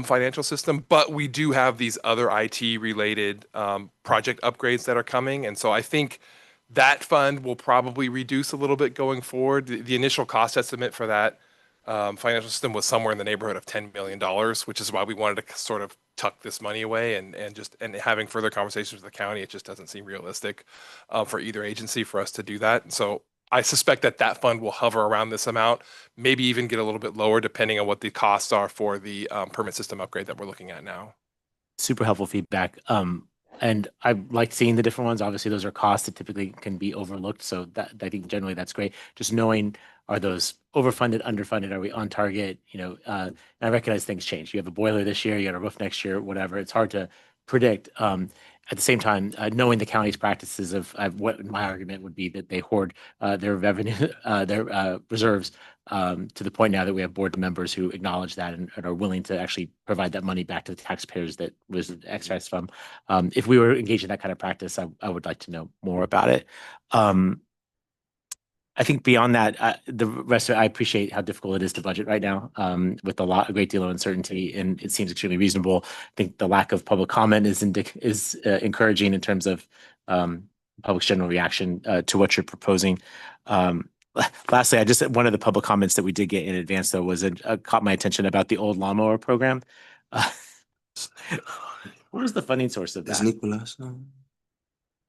financial system. But we do have these other IT related project upgrades that are coming. And so I think that fund will probably reduce a little bit going forward. The initial cost estimate for that financial system was somewhere in the neighborhood of $10 million, which is why we wanted to sort of tuck this money away, and having further conversations with the county, it just doesn't seem realistic for either agency for us to do that. So I suspect that fund will hover around this amount, maybe even get a little bit lower depending on what the costs are for the permit system upgrade that we're looking at now. Super helpful feedback. And I like seeing the different ones. Obviously, those are costs that typically can be overlooked. So that I think generally that's great. Just knowing, are those overfunded, underfunded? Are we on target? And I recognize things change. You have a boiler this year, you got a roof next year, whatever. It's hard to predict. At the same time, knowing the county's practices of what my argument would be that they hoard their revenue, their reserves, to the point now that we have board members who acknowledge that and are willing to actually provide that money back to the taxpayers that was excised from. If we were engaged in that kind of practice, I would like to know more about it. I think beyond that, the rest of it, I appreciate how difficult it is to budget right now, with a great deal of uncertainty, and it seems extremely reasonable. I think the lack of public comment is encouraging in terms of public's general reaction to what you're proposing. Lastly, one of the public comments that we did get in advance, though, was caught my attention about the old lawnmower program. What was the funding source of that?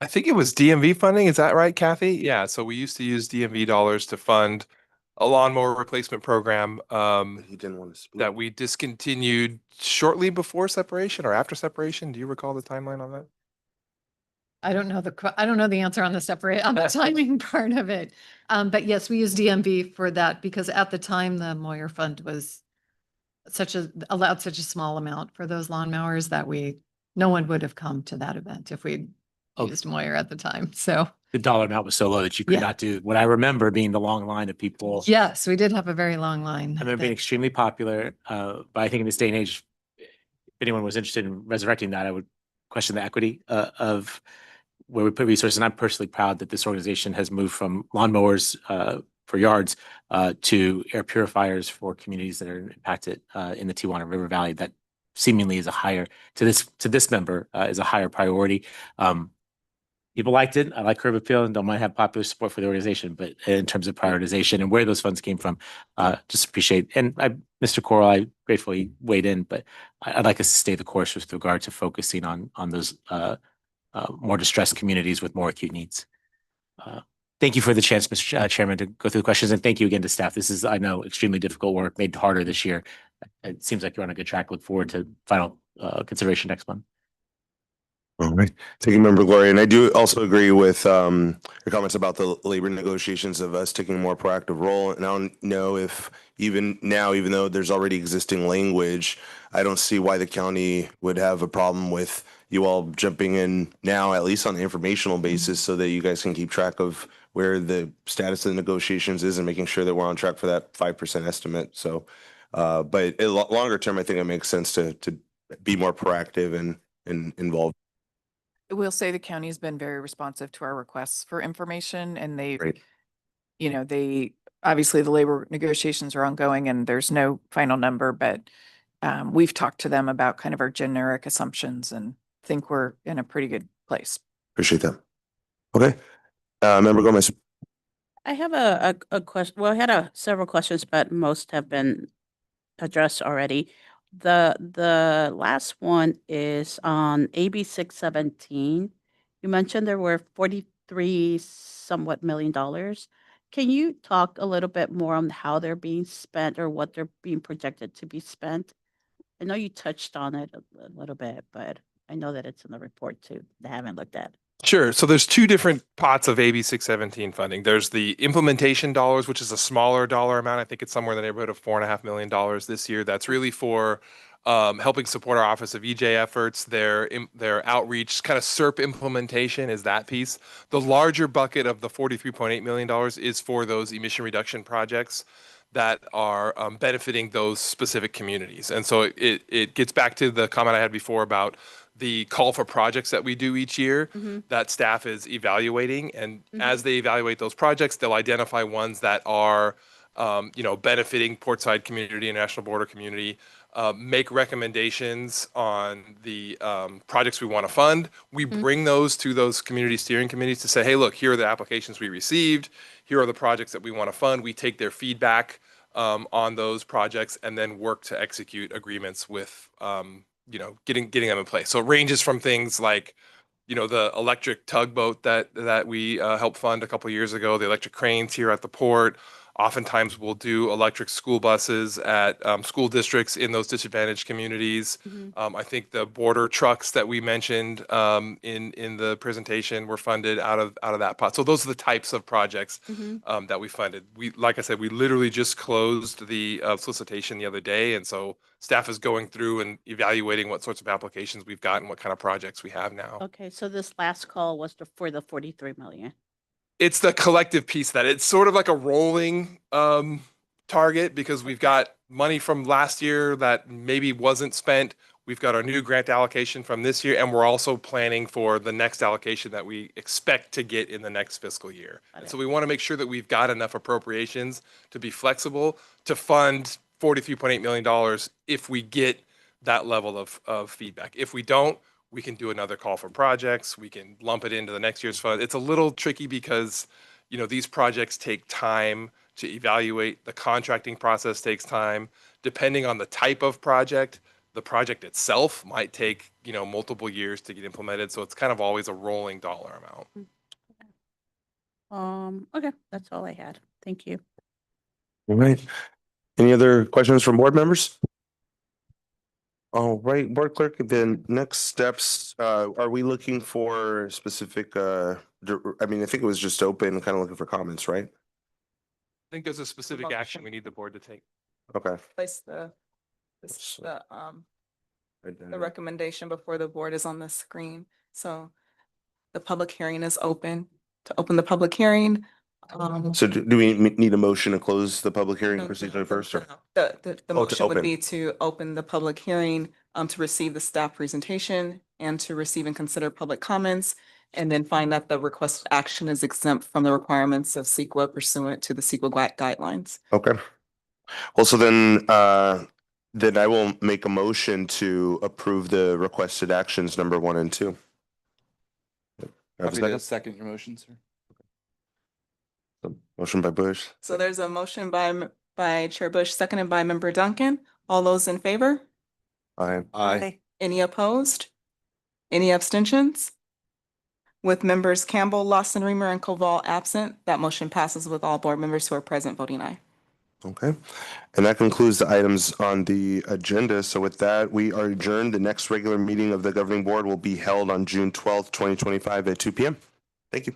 I think it was DMV funding. Is that right, Kathy? Yeah. So we used to use DMV dollars to fund a lawnmower replacement program He didn't want to speak. that we discontinued shortly before separation or after separation. Do you recall the timeline on that? I don't know the answer on the timing part of it. But yes, we use DMV for that because at the time the Moyer Fund was allowed such a small amount for those lawnmowers that no one would have come to that event if we'd used Moyer at the time. So The dollar amount was so low that you could not do what I remember being the long line of people. yes, we did have a very long line. I remember being extremely popular. But I think in this day and age, if anyone was interested in resurrecting that, I would question the equity of where we put resources. And I'm personally proud that this organization has moved from lawnmowers for yards to air purifiers for communities that are impacted in the Tijuana River Valley. That seemingly is a higher to this member is a higher priority. People liked it. I like curb appeal and don't mind have popular support for the organization, but in terms of prioritization and where those funds came from, just appreciate. And Mr. Coral, I gratefully weighed in, but I'd like us to stay the course with regard to focusing on those more distressed communities with more acute needs. Thank you for the chance, Mr. Chairman, to go through the questions, and thank you again to staff. This is, I know, extremely difficult work, made harder this year. It seems like you're on a good track. Look forward to final consideration next month. All right. Thank you, Member Gloria. And I do also agree with your comments about the labor negotiations of us taking a more proactive role. And I don't know if even now, even though there's already existing language, I don't see why the county would have a problem with you all jumping in now, at least on an informational basis, so that you guys can keep track of where the status of the negotiations is and making sure that we're on track for that 5% estimate. So, but longer term, I think it makes sense to be more proactive and involved. I will say the county has been very responsive to our requests for information and they, Great. you know, they, obviously the labor negotiations are ongoing and there's no final number, but we've talked to them about kind of our generic assumptions and think we're in a pretty good place. Appreciate that. Okay. Member Gomez. I have a question. Well, I had several questions, but most have been addressed already. The last one is on AB 617. You mentioned there were 43 somewhat million dollars. Can you talk a little bit more on how they're being spent or what they're being projected to be spent? I know you touched on it a little bit, but I know that it's in the report too. I haven't looked at. Sure. So there's two different pots of AB 617 funding. There's the implementation dollars, which is a smaller dollar amount. I think it's somewhere in the neighborhood of $4.5 million this year. That's really for helping support our Office of EJ efforts, their outreach, kind of SERP implementation is that piece. The larger bucket of the $43.8 million is for those emission reduction projects that are benefiting those specific communities. And so it gets back to the comment I had before about the call for projects that we do each year that staff is evaluating. And as they evaluate those projects, they'll identify ones that are, benefiting Portside community and National Border community, make recommendations on the projects we want to fund. We bring those to those community steering committees to say, hey, look, here are the applications we received. Here are the projects that we want to fund. We take their feedback on those projects and then work to execute agreements with getting them in place. So it ranges from things like, the electric tugboat that we helped fund a couple of years ago, the electric cranes here at the port. Oftentimes we'll do electric school buses at school districts in those disadvantaged communities. I think the border trucks that we mentioned in the presentation were funded out of that pot. So those are the types of projects that we funded. Like I said, we literally just closed the solicitation the other day, and so staff is going through and evaluating what sorts of applications we've got and what kind of projects we have now. Okay, so this last call was for the 43 million. It's the collective piece that it's sort of like a rolling target because we've got money from last year that maybe wasn't spent. We've got our new grant allocation from this year, and we're also planning for the next allocation that we expect to get in the next fiscal year. And so we want to make sure that we've got enough appropriations to be flexible to fund $43.8 million if we get that level of feedback. If we don't, we can do another call for projects. We can lump it into the next year's fund. It's a little tricky because, these projects take time to evaluate. The contracting process takes time. Depending on the type of project, the project itself might take, multiple years to get implemented. So it's kind of always a rolling dollar amount. Okay, that's all I had. Thank you. All right. Any other questions from board members? All right, board clerk, then next steps, are we looking for specific, I think it was just open, kind of looking for comments, right? I think there's a specific action we need the board to take. Okay. Place the recommendation before the board is on the screen. So the public hearing is open. To open the public hearing. So do we need a motion to close the public hearing No, procedure first? Or? The motion would open. be to open the public hearing, to receive the staff presentation and to receive and consider public comments, and then find that the requested action is exempt from the requirements of CEQA pursuant to the CEQA guidelines. Okay. Well, so then I will make a motion to approve the requested actions number 1 and 2. Happy to second your motion, sir. Motion by Bush. So there's a motion by Chair Bush, seconded by Member Duncan. All those in favor? Aye. Any opposed? Any abstentions? With members Campbell, Lawson, Reamer, and Koval absent, that motion passes with all board members who are present voting aye. Okay. And that concludes the items on the agenda. So with that, we are adjourned. The next regular meeting of the governing board will be held on June 12th, 2025 at 2 p.m. Thank you.